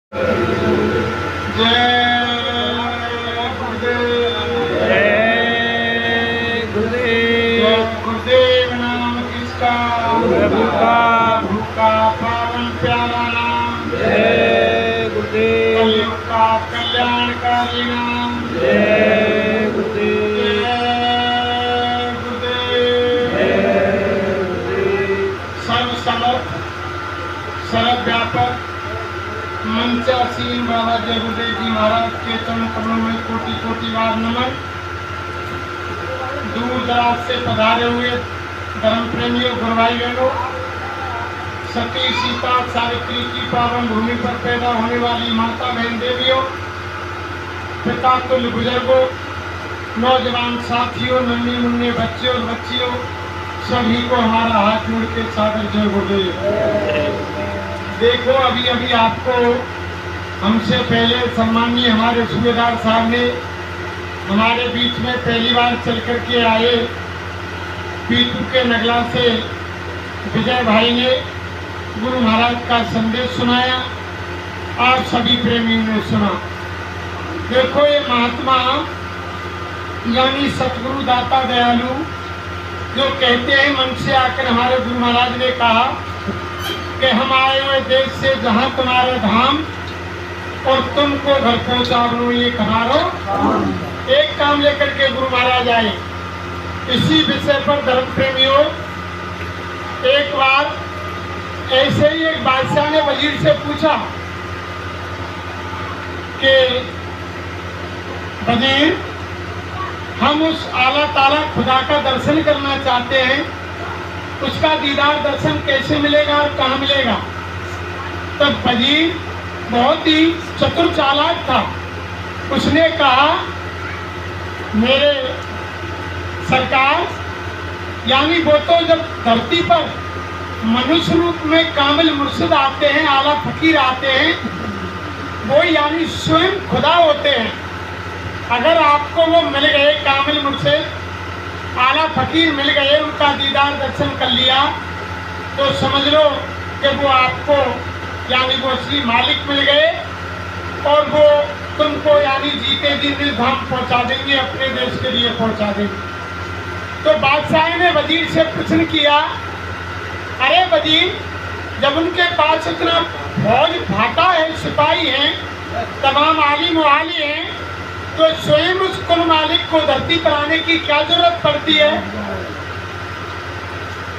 गुरुदेव नाम किसका प्रभु का पावन प्यारा नाम। जय गुरुदेव। कलयुग का कल्याणकारी नाम। जय गुरुदेव। जय गुरुदेव। सर्वसमर्थ सर्वव्यापक मंचासीन बाबा जय गुरुदेव जी महाराज के चरण कमलों में कोटि कोटि बार नमन। दूर दराज से पधारे हुए धर्म प्रेमियों, गुरुभाई बहनों, सती सीता सावित्री की पावन भूमि पर पैदा होने वाली माता बहन देवियों, पिता तुल्य बुजुर्गों, नौजवान साथियों, नन्हे मुन्ने बच्चों और बच्चियों, सभी को हमारा हाथ जोड़ के सादर जय गुरुदेव। देखो, अभी अभी आपको हमसे पहले सम्मानीय हमारे सूबेदार साहब ने हमारे बीच में पहली बार चल कर के आए पीतू के नगला से विजय भाई ने गुरु महाराज का संदेश सुनाया। आप सभी प्रेमियों ने सुना। देखो, ये महात्मा यानी सतगुरु दाता दयालु जो कहते हैं, मन से आकर हमारे गुरु महाराज ने कहा कि हम आए हुए देश से जहाँ तुम्हारा धाम और तुमको घर पहुँचा लो, ये कहारो एक काम लेकर के गुरु महाराज आए। इसी विषय पर धर्म प्रेमियों, एक बार ऐसे ही एक बादशाह ने वजीर से पूछा कि वजीर, हम उस आला ताला खुदा का दर्शन करना चाहते हैं, उसका दीदार दर्शन कैसे मिलेगा और कहाँ मिलेगा? तब वजीर बहुत ही चतुर चालाक था। उसने कहा, मेरे सरकार, यानी वो तो जब धरती पर मनुष्य रूप में कामिल मुर्शिद आते हैं, आला फकीर आते हैं, वो यानी स्वयं खुदा होते हैं। अगर आपको वो मिल गए, कामिल मुर्शिद आला फकीर मिल गए, उनका दीदार दर्शन कर लिया, तो समझ लो कि वो आपको यानी वो असली मालिक मिल गए और वो तुमको यानी जीते जी निज धाम पहुंचा देंगे, अपने देश के लिए पहुंचा देंगे। तो बादशाह ने वजीर से प्रश्न किया, अरे वजीर, जब उनके पास इतना फौज भाटा है, सिपाही हैं, तमाम आली मुआली हैं, तो स्वयं उस कुल मालिक को धरती पर आने की क्या जरूरत पड़ती है?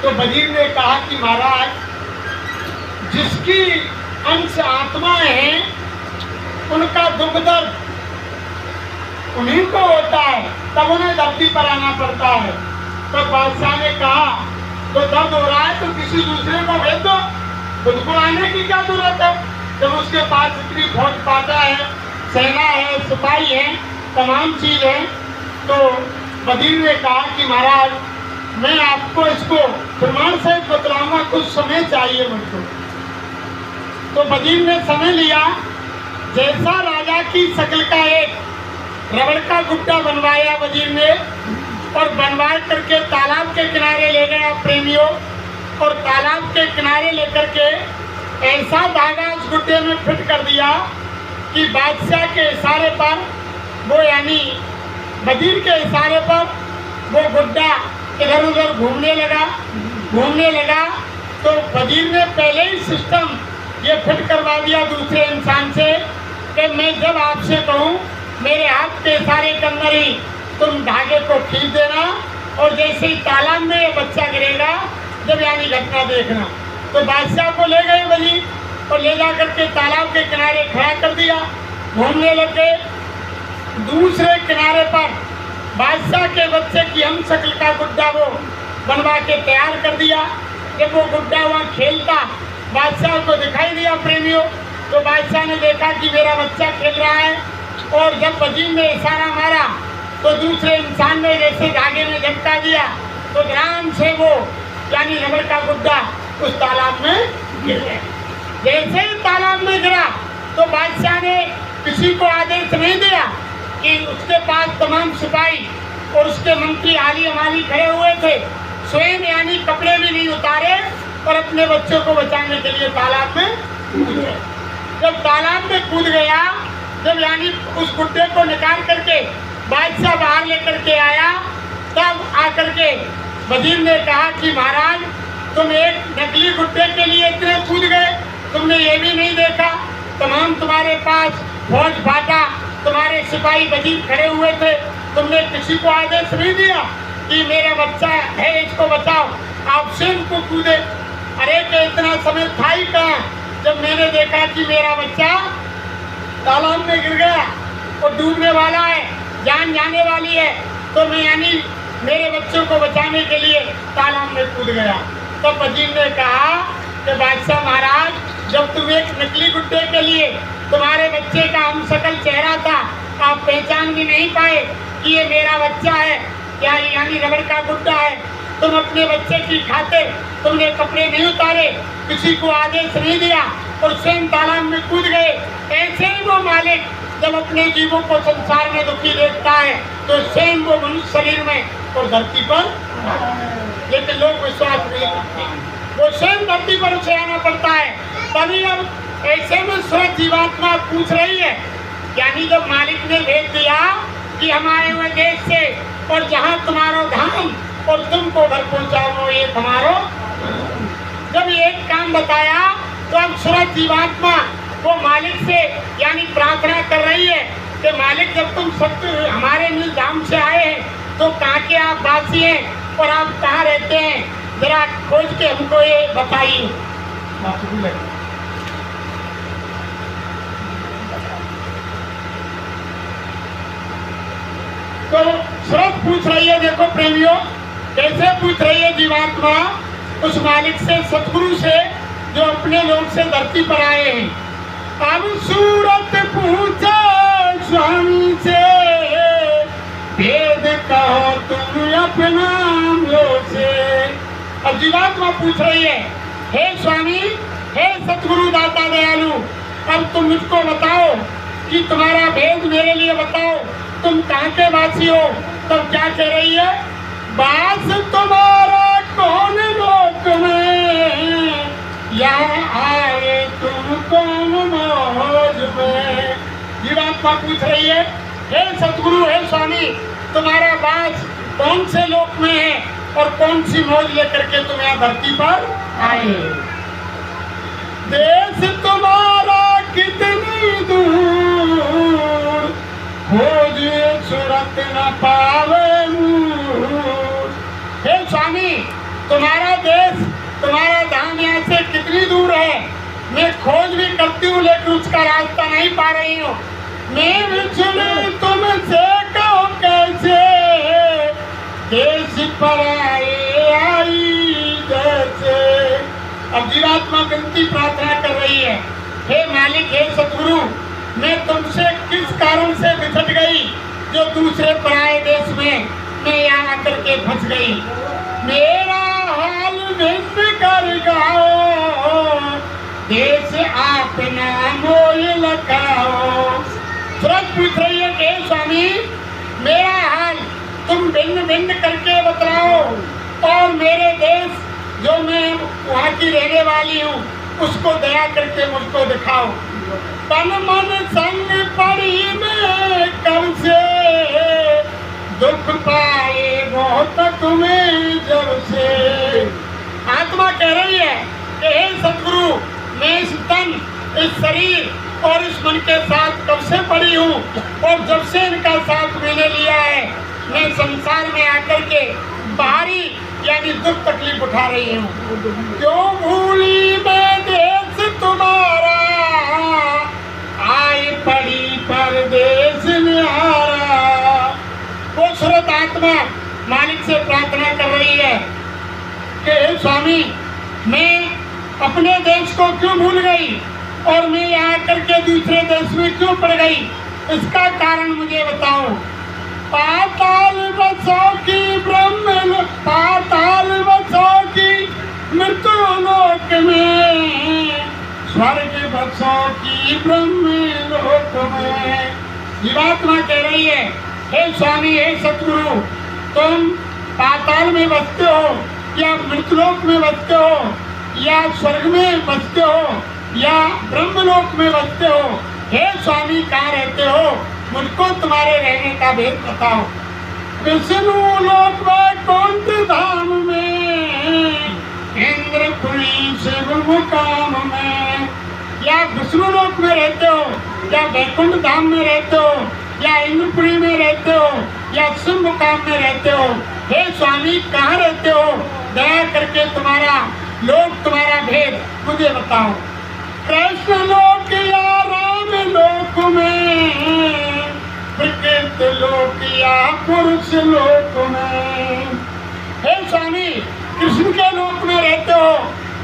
तो वजीर ने कहा कि महाराज, जिसकी अंश आत्माएं हैं, उनका दुख दर्द उन्हीं को होता है, तब उन्हें धरती पर आना पड़ता है। तो बादशाह ने कहा, तो दर्द हो रहा है तो किसी दूसरे को भेज दो, खुद को आने की क्या जरूरत है? जब उसके पास इतनी फौज पाता है, सेना है, सिपाही है, तमाम चीज है। तो वजीर ने कहा कि महाराज, मैं आपको इसको प्रमाण से बतलाऊंगा, कुछ समय चाहिए मुझको। तो वजीर ने समय लिया। जैसा राजा की शक्ल का एक रबड़ का गुड्डा बनवाया वजीर ने, और बनवा करके तालाब के किनारे ले गया प्रेमियों, और तालाब के किनारे लेकर के ऐसा धागा उस गुड्डे में फिट कर दिया कि बादशाह के इशारे पर वो यानी वजीर के इशारे पर वो गुड्डा इधर उधर घूमने लगा। तो वजीर ने पहले ही सिस्टम ये फिट करवा दिया दूसरे इंसान से कि मैं जब आपसे कहूँ, मेरे हाथ के इशारे के अंदर ही तुम धागे को खींच देना, और जैसे ही तालाब में ये बच्चा गिरेगा, जब यानी घटना देखना। तो बादशाह को ले गए वजीर और ले जा करके तालाब के किनारे खड़ा कर दिया। घूमने लग गए। दूसरे किनारे पर बादशाह के बच्चे की हम शक्ल का गुड्डा वो बनवा के तैयार कर दिया। जब वो गुड्डा वहाँ खेलता, बादशाह को दिखाई दिया प्रेमियों, तो बादशाह ने देखा कि मेरा बच्चा खेल रहा है, और जब वजीर ने इशारा मारा तो दूसरे इंसान ने जैसे धागे में झपटा दिया, तो आराम से वो यानी रबड़ का गुड्डा उस तालाब में गिर गया। जैसे ही तालाब में गिरा तो बादशाह ने किसी को आदेश नहीं दिया कि उसके पास तमाम सिपाही और उसके मंत्री आली अमाली खड़े हुए थे, स्वयं यानी कपड़े भी नहीं उतारे और अपने बच्चों को बचाने के लिए तालाब में जब तालाब में कूद गया, जब यानी उस गुड्डे को निकाल करके बादशाह बाहर लेकर के आया, तब आकर के वजीर ने कहा कि महाराज तुम एक नकली गुड्डे के लिए इतने कूद गए, तुमने ये भी नहीं देखा तमाम तुम्हारे पास फौज फाटा, तुम्हारे सिपाही वजीर खड़े हुए थे, तुमने किसी को आदेश नहीं दिया कि मेरा बच्चा है इसको बचाओ, आप स्वयं को कूदे। अरे कि इतना समय था ही कहाँ जब मैंने देखा कि मेरा बच्चा तालाब में गिर गया और डूबने वाला है, जान जाने वाली है, तो मैं यानी मेरे बच्चों को बचाने के लिए तालाब में कूद गया। तब वजीर ने कहा कि बादशाह महाराज, जब तुम एक नकली गुड्डे के लिए तुम्हारे बच्चे का हमशक्ल चेहरा था, आप पहचान भी नहीं पाए कि ये मेरा बच्चा है, या यानी रबड़ का गुड्डा है, तुम अपने बच्चे की खातिर तुमने कपड़े नहीं उतारे, किसी को आदेश नहीं दिया और स्वयं तालाब में कूद गए। ऐसे ही वो मालिक जब अपने जीवों को संसार में दुखी देखता है तो स्वयं वो मनुष्य शरीर में और धरती पर, लेकिन लोग विश्वास नहीं करते, वो स्वयं धरती पर उसे आना पड़ता है। तभी अब ऐसे में स्वयं जीवात्मा पूछ रही है, यानी जब मालिक ने भेज दिया कि हम आए हुए देश से और जहाँ तुम्हारा धाम और तुमको घर पहुँचाओ ये तुम्हारो, जब एक काम बताया तो अब सूरज जीवात्मा वो मालिक से यानी प्रार्थना कर रही है कि मालिक जब तुम सत्य हमारे निज धाम से आए हैं तो कहाँ के आप वासी हैं और आप कहाँ रहते हैं, जरा खोज के हमको ये बताइए। तो सूरज पूछ रही है, देखो प्रेमियों कैसे पूछ रही है जीवात्मा उस मालिक से, सतगुरु से, जो अपने लोग से धरती पर आए हैं। अब सूरत पूछे स्वामी से, भेद कहो तुम अपना से। अब जीवात्मा पूछ रही है, हे स्वामी, हे सतगुरु दाता दयालु, अब तुम मुझको बताओ कि तुम्हारा भेद मेरे लिए बताओ, तुम कहाँ के वासी हो। तब क्या कह रही है, बास तुम्हारा कौन लोक में, यहाँ आए तुम कौन मौज में। जीवात्मा पूछ रही है, हे सतगुरु, हे स्वामी, तुम्हारा वास कौन से लोक में है और कौन सी मौज लेकर के तुम यहाँ धरती पर आए। देश तुम्हारा कितनी दूर, खोज सूरत न पावे मूर। हे स्वामी, तुम्हारा देश, तुम्हारा धाम यहाँ से कितनी दूर है, मैं खोज भी करती हूँ लेकिन उसका रास्ता नहीं पा रही हूँ। मैं बिछड़े तुमसे कहो कैसे, देश पर आई जैसे। अब जीवात्मा विनती प्रार्थना कर रही है, हे मालिक, हे सतगुरु, मैं तुमसे किस कारण से बिछड़ गई जो दूसरे पराये देश में मैं यहाँ आकर के फंस गई। मेरा हाल भिन्न कर गाओ, देश अपना मोल लगाओ। सूरज पूछ रही है कि स्वामी, मेरा हाल तुम भिन्न भिन्न करके बतलाओ और मेरे देश जो मैं वहाँ की रहने वाली हूँ उसको दया करके मुझको दिखाओ। तन मन संग पड़ी में कब से, दुख पाए बहुत तुम्हें जब से। आत्मा कह रही है कि हे सतगुरु, मैं इस तन, इस शरीर और इस मन के साथ कब से पड़ी हूँ और जब से इनका साथ मैंने लिया है मैं संसार में आकर के बाहरी यानी दुख तकलीफ उठा रही हूँ। क्यों भूली मैं देश तुम्हारा, आई पड़ी परदेश निहारा। वो सूरत आत्मा मालिक से प्रार्थना कर रही है कि स्वामी, मैं अपने देश को क्यों भूल गई और मैं यहाँ करके दूसरे देश में क्यों पड़ गई, इसका कारण मुझे बताओ। पाताल बसों की ब्रह्म, पाताल बसों की मृत्यु लोक में, स्वर्ग बसों की ब्रह्म लोक में। जीवात्मा कह रही है, हे स्वामी, हे सतगुरु, तुम पाताल में बसते हो या मृतलोक में बसते हो या स्वर्ग में बसते हो, या ब्रह्मलोक में बसते हो? हे स्वामी कहाँ रहते हो? मुझको तुम्हारे रहने का भेद बताओ। विष्णु लोक वैकुंठ धाम में, इंद्रपुरी शिव मुकाम में। या विष्णु लोक में रहते हो, या वैकुंठ धाम में रहते हो, या इंद्रपुरी में रहते हो, या शिव मुकाम में रहते हो? हे स्वामी कहाँ रहते हो? दया करके तुम्हारा लोक, तुम्हारा भेद मुझे बताओ। कृष्ण लोक या राम लोक में, विकृत लोक या पुरुष लोक में? हे स्वामी कृष्ण के लोक में रहते हो,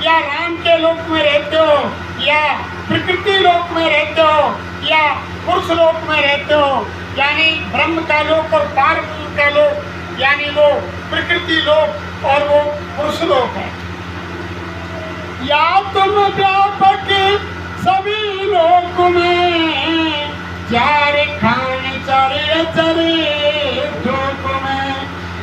या राम के लोक में रहते हो, या प्रकृति लोक में रहते हो, या पुरुष लोक में रहते हो? यानी ब्रह्म का लोक और पारब्रह्म का लोक, यानी वो प्रकृति लोक और वो पुरुष लोक है। या तुम व्यापक सभी लोक में, चार खान चारे चरे लोक में?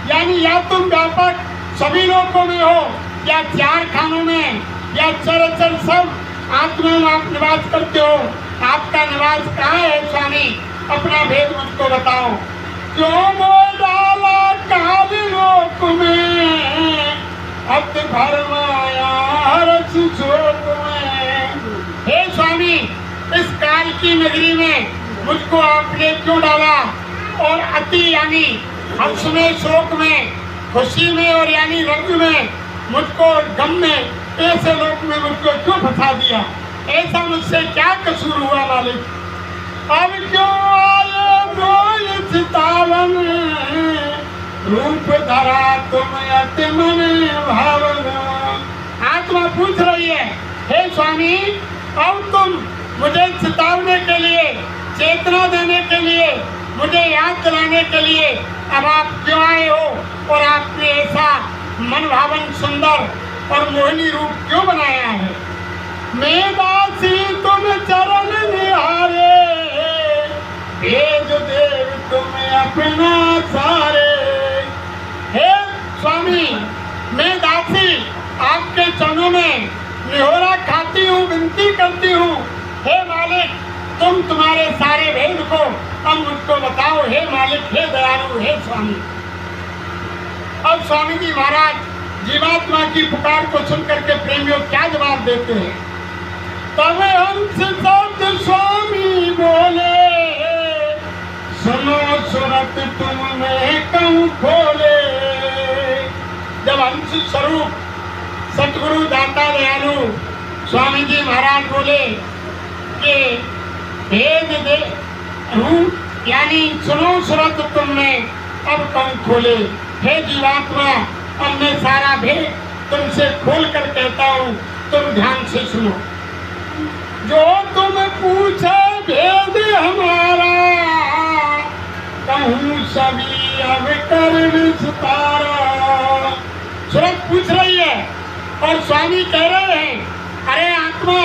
यानी या तुम व्यापक सभी लोकों में हो, या चार खानों में, या चर सब आत्मा में आप निवास करते हो। आपका निवास कहाँ है स्वामी? अपना भेद मुझको बताओ। जो मोह डाला काल लोक में, अब भरमाया हर्ष शोक में? हे स्वामी इस काल की नगरी में मुझको आपने क्यों डाला? और अति यानी हर्ष में, शोक में, खुशी में और यानी रंग में, मुझको गम में, ऐसे लोक में मुझको क्यों फंसा दिया? ऐसा मुझसे क्या कसूर हुआ मालिक? अब क्यों आए रोय चितावन, रूप धरा तुम अति मन भावन? आत्मा पूछ रही है, हे स्वामी अब तुम मुझे चितावने के लिए, चेतना देने के लिए, मुझे याद दिलाने के लिए अब आप क्यों आए हो? और आपने ऐसा मन भावन सुंदर और मोहिनी रूप क्यों बनाया है? मैं दासी तुम चरण निहारे, भेज देव तुम अपना सारे। हे स्वामी मैं दासी आपके चरणों में निहोरा खाती हूँ, विनती करती हूँ। हे मालिक तुम तुम्हारे सारे भेद को अब मुझको बताओ। हे मालिक, हे दयालु, हे स्वामी। अब स्वामी जी महाराज जीवात्मा की पुकार को सुन करके प्रेमियों क्या जवाब देते हैं? तब हंस शब्द स्वामी बोले, सुनो सुरत तुम में कहूँ खोले। जब हंस स्वरूप सतगुरु दाता दयालु स्वामी जी महाराज बोले कि भेद दे रूप यानी सुनो सुरत तुमने अब कहूँ खोले। हे जीवात्मा अब मैं सारा भेद तुमसे खोल कर कहता हूँ, तुम ध्यान से सुनो। जो तुम पूछे भेद हमारा, कहूँ सभी अब कर विस्तारा। सुरत पूछ रही है और स्वामी कह रहे हैं, अरे आत्मा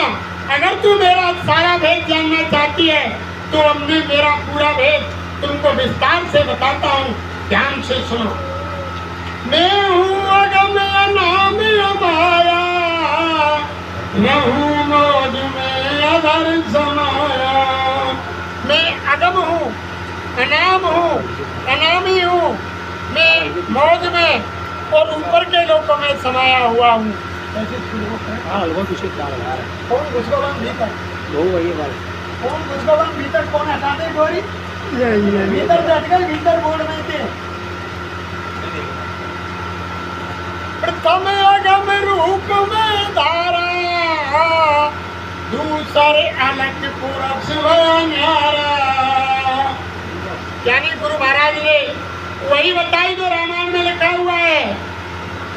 अगर तू मेरा सारा भेद जानना चाहती है तो अब मैं मेरा पूरा भेद तुमको विस्तार से बताता हूँ, ध्यान से सुनो। मैं हूँ अगम अनाम माया, रहूं मौज में अधर समाया। मैं अगम हूँ, अनाम हूँ, अनामी हूँ, मैं मौज में और ऊपर के लोकों में समाया हुआ हूँ। कौन भगवान भीतर, कौन भगवान भीतर, कौन हटा दे गोरी? भीतर बैठ गए, भीतर बोल में थे। प्रथम अगम रूप में धारा, दूसरे अलग पुरुष न्यारा। यानी गुरु महाराज ने वही बताई जो रामायण में लिखा हुआ है,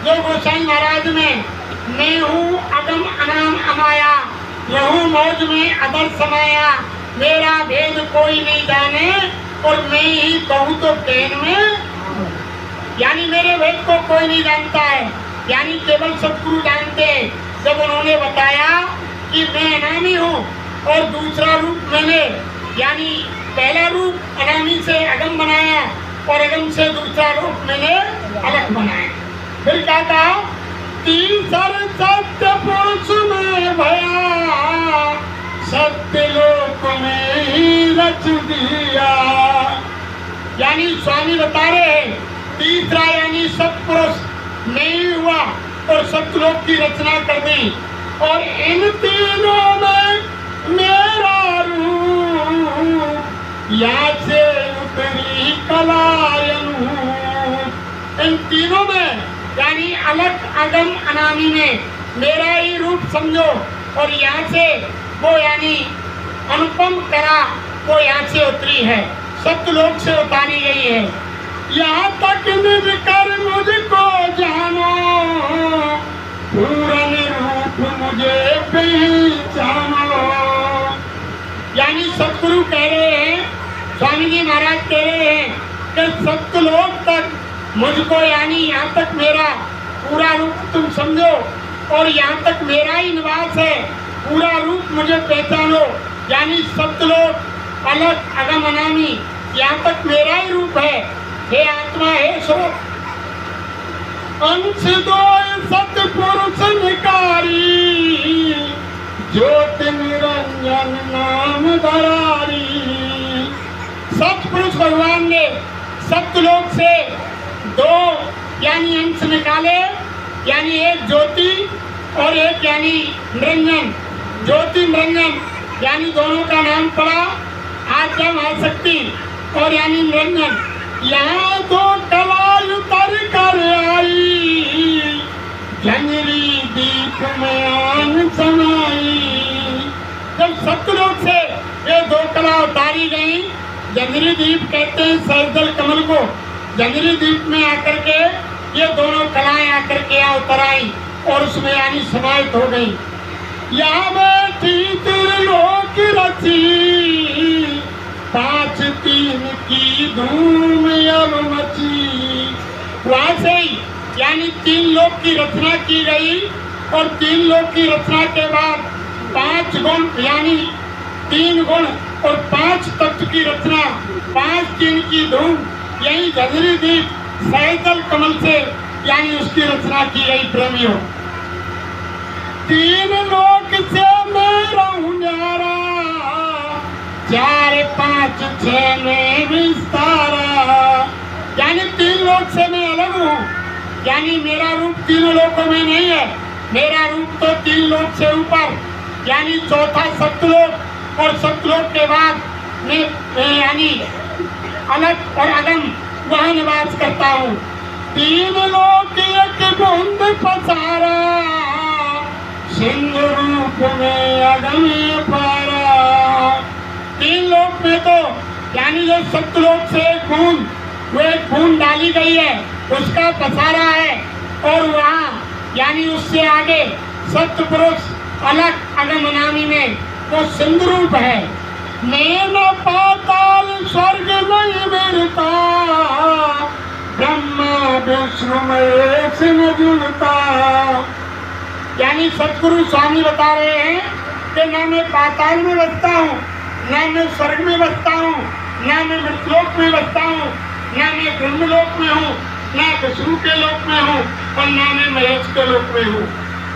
जो गोसाई महाराज में, मैं हूँ अगम अनाम अमाया, रहूं मौज में अदर समाया, मेरा भेद कोई नहीं जाने और मैं ही कहूँ तो कहन में। यानी मेरे भेद को कोई नहीं जानता है, यानी केवल सतगुरु जानते हैं। जब उन्होंने बताया कि मैं अनामी हूँ और दूसरा रूप मैंने, यानी पहला रूप अनामी से अगम बनाया और अगम से दूसरा रूप मैंने अलग बनाया। फिर क्या कहा? तीसर सत्य पुरुष में भया, सत्य लोक में ही रच दिया। यानी स्वामी बता रहे हैं तीसरा यानी सत्पुरुष नहीं हुआ और सत्यलोक की रचना कर दी। और इन तीनों में मेरा रूप, या से उतरी कलायन। इन तीनों में यानी अलग अगम अनामी में मेरा ही रूप समझो। और यहाँ से वो यानी अनुपम कला वो यहाँ से उतरी है, सत्यलोक से उतारी गई है। यहाँ तक निज कर मुझको जानो, पूर्ण रूप मुझे पहचानो। यानी सतगुरु कह रहे हैं, स्वामी जी महाराज कह रहे हैं कि सत्यलोक तक मुझको यानी यहाँ तक मेरा पूरा रूप तुम समझो और यहाँ तक मेरा ही निवास है, पूरा रूप मुझे पहचानो। यानी सत्यलोक अलग अगम अनामी यहाँ तक मेरा ही रूप है। हे आत्मा हे स्वरूप, अंश दो सतपुरुष निकारी, ज्योति निरंजन नाम धरारी। सतपुरुष भगवान ने सत्यलोक से दो यानी अंश निकाले, यानी एक ज्योति और एक यानी निरंजन। ज्योति निरंजन यानी दोनों का नाम पड़ा आद्यम आसक्ति और यानी निरंजन। यहाँ दो कला उतर कर आई, जंगली दीप में आन समाई। जब सत्यलोक से ये दो कला उतारी गई, जंगली दीप कहते हैं सहजल कमल को, जंगली दीप में आकर के ये दोनों कलाएं आकर के यहाँ उतर आई और उसमें यानी समाहित हो गई। यहाँ बैठी त्रिलोक रची, पांच तीन की धूम अब मची। वहां से यानी तीन लोक की रचना की गई और तीन लोक की रचना के बाद पांच गुण यानी तीन गुण और पांच तत्व की रचना, पांच तीन की धूम, यही जंगली दीप सहजल कमल से यानी उसकी रचना की गई। प्रेमियों, तीन लोक से मेरा न्यारा, चार पांच छह में विस्तारा। यानी तीन लोक से मैं अलग हूँ, यानी मेरा रूप तीनों लोकों में नहीं है, मेरा रूप तो तीन लोक से ऊपर यानी चौथा सत्यलोक और सत्यलोक के बाद मैं यानी अलग और अगम वहाँ निवास करता हूँ। तीन लोक एक बूंद पसारा, सिंधु रूप में अगम पारा। तीन लोक में तो यानी जो सत्यलोक से एक बूंद वो एक बूंद डाली गई है उसका पसारा है और वहाँ यानी उससे आगे सत्यपुरुष अलग अगम अनामी में वो सिंधु रूप है। नैन पाताल स्वर्ग नहीं मिलता, ब्रह्मा विष्णु में से न जुड़ता। यानी सतगुरु स्वामी बता रहे हैं कि ना मैं पाताल में बसता हूँ, ना मैं स्वर्ग में बसता हूँ, ना मैं मृतलोक में बसता हूँ, ना मैं ब्रह्मलोक में हूँ, ना विष्णु के लोक में हूँ और ना मैं महेश के लोक में हूँ।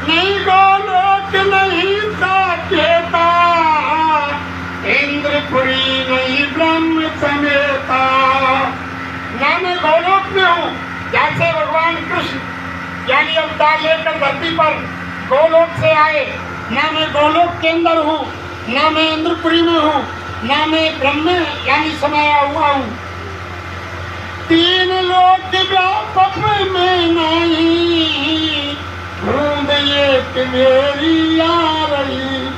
नहीं गोलोक नहीं साकेता, इंद्रपुरी नहीं ब्रह्म समेता। ना मैं गोलोक में हूँ जैसे भगवान कृष्ण यानी अवतार लेकर धरती पर गोलोक से आए, ना मैं गोलोक के अंदर हूँ, ना मैं इंद्रपुरी में हूँ, ना मैं ब्रह्म यानी समाया हुआ हूँ। तीन लोक व्यापक में नहीं, बूंद एक मेरी आ रही।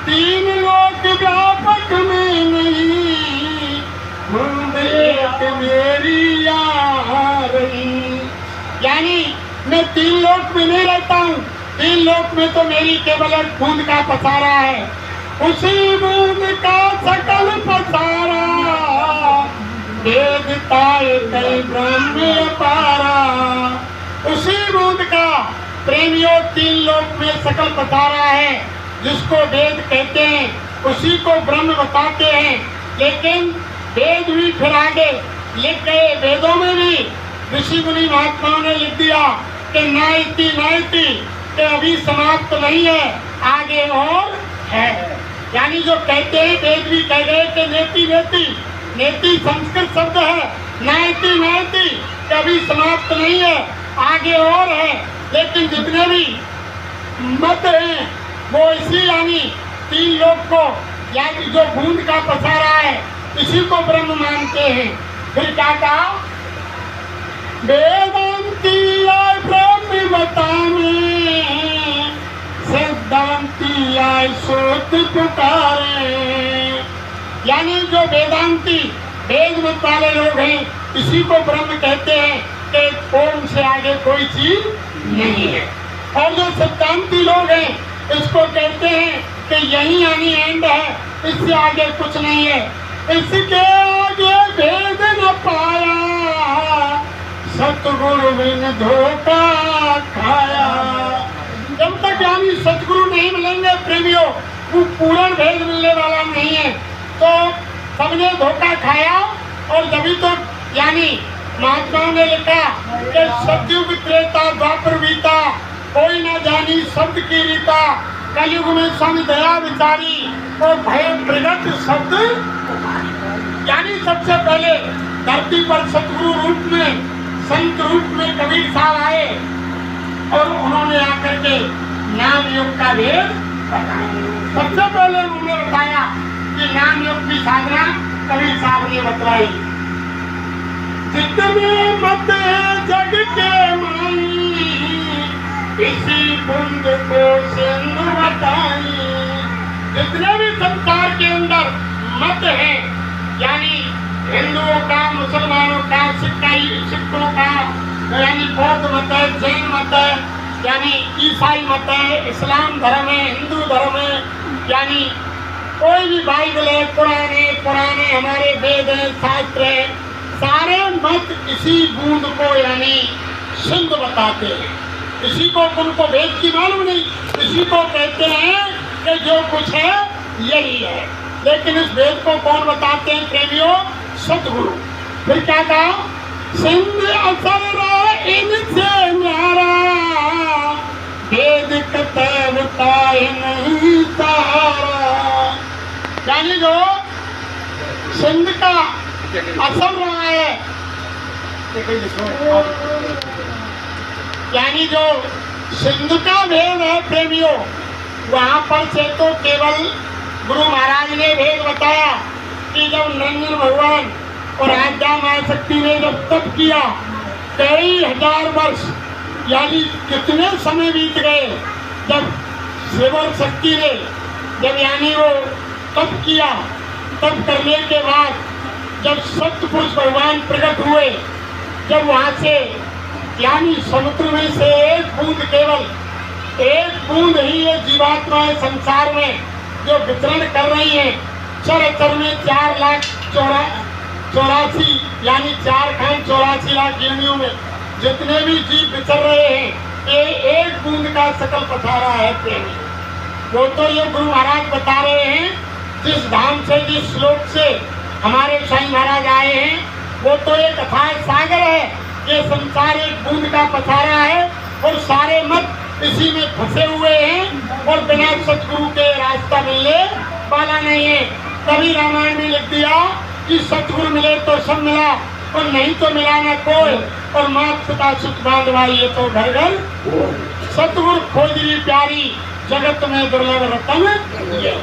तीन लोक व्यापक में नहीं, बूंद एक मेरी आ रही। यानी मैं तीन लोक में नहीं रहता हूँ, तीन लोक में तो मेरी केवल एक बूंद का पसारा है, उसी बूंद का सकल पसारा, वेदताए कई ब्रह्म पारा। उसी बूंद का प्रेमियों तीन लोक में सकल पसारा है, जिसको वेद कहते हैं, उसी को ब्रह्म बताते हैं। लेकिन वेद भी फिर आगे लिख गए, वेदों में भी ऋषि मुनि महात्माओं ने लिख दिया कि नायति नायति कि अभी समाप्त नहीं है, आगे और है। यानी जो कहते हैं, वेद भी कह गए कि नेति नेति, नेति संस्कृत शब्द है, नायति नायति कि अभी समाप्त नहीं है, आगे और है। लेकिन जितने भी मत हैं वो इसी यानी तीन लोग को, यानी जो बूंद का पसारा है, इसी को ब्रह्म मानते हैं। फिर क्या कहा? वेदांती आय ब्रह्म बताने, सिद्धांती आय सोत पुकारे। यानी जो वेदांती वेद मत वाले लोग हैं, इसी को ब्रह्म कहते हैं कि ओम से आगे कोई चीज नहीं है। और जो सिद्धांती लोग हैं, इसको कहते हैं कि यही यानी एंड है, इससे आगे कुछ नहीं है, इसके आगे भेद न पाया, सतगुरु बिन धोखा खाया। जब तक यानी सतगुरु नहीं मिलेंगे प्रेमियों, वो पूर्ण भेद मिलने वाला नहीं है। तो सबने धोखा खाया। और जभी तो यानी महात्माओं ने लिखा कि सतयुग त्रेता द्वापर बीता, कोई न जानी शब्द की रीता, कलयुग में स्वामी दया विचारी, और भय प्रगट शब्द। यानी सबसे पहले धरती पर सतगुरु रूप में, संत रूप में कबीर साहब आए और उन्होंने आकर के नाम योग का भेद बताया। सबसे पहले उन्होंने बताया कि नाम योग की साधना कबीर साहब ने बतलाई। जितने मत जग के माई, इसी बूंद को सिंधु बताई। जितने भी संसार के अंदर मत है, यानी हिंदुओं का, मुसलमानों का, सिखों का, यानी बौद्ध मत है, जैन मत है, यानी ईसाई मत है, इस्लाम धर्म है, हिंदू धर्म है, यानी कोई भी बाइबल है, पुराने हमारे वेद हैं, शास्त्र है, सारे मत इसी बूंद को यानी सिंधु बताते हैं। इसी को, उनको वेद की मालूम नहीं, इसी को कहते हैं कि जो कुछ है यही है। लेकिन इस वेद को कौन बताते हैं प्रेमियों? सतगुरु। फिर क्या कहा? सिंध असर इनसे न्यारा, वेद कतवता नहीं तारा। यानी जो सिंध का असर रहा है, यानी जो सिंधु का भेद है प्रेमियों, वहाँ पर से तो केवल गुरु महाराज ने भेद बताया कि जब निरंजन भगवान और आद्या माया शक्ति ने जब तप किया, कई हजार वर्ष यानी कितने समय बीत गए, जब शिव और शक्ति ने जब यानी वो तप किया, तप करने के बाद जब सतपुरुष भगवान प्रकट हुए, जब वहाँ से यानी समुद्र में से एक बूंद, केवल एक बूंद ही ये जीवात्माएं संसार में जो वितरण कर रही है, चर में 4,84,000 यानी 4,84,00,000 योनियों में जितने भी जीव विचर रहे हैं, ये एक बूंद का सकल पथारा है प्रेमी। वो तो ये गुरु महाराज बता रहे हैं, जिस धाम से, जिस श्लोक से हमारे साईं महाराज आए हैं, वो तो एक अथाह सागर है। ये संसार एक बूंद का पथारा है और सारे मत इसी में फंसे हुए हैं और बिना सतगुरु के रास्ता मिलने वाला नहीं है। कभी रामायण में लिख दिया कि सतगुरु मिले तो सब मिला और नहीं तो मिला ना कोई, और मात पिता सुख बांधवाई ये तो घर घर। सतगुरु खोजरी प्यारी, जगत में दुर्लभ रतन ये।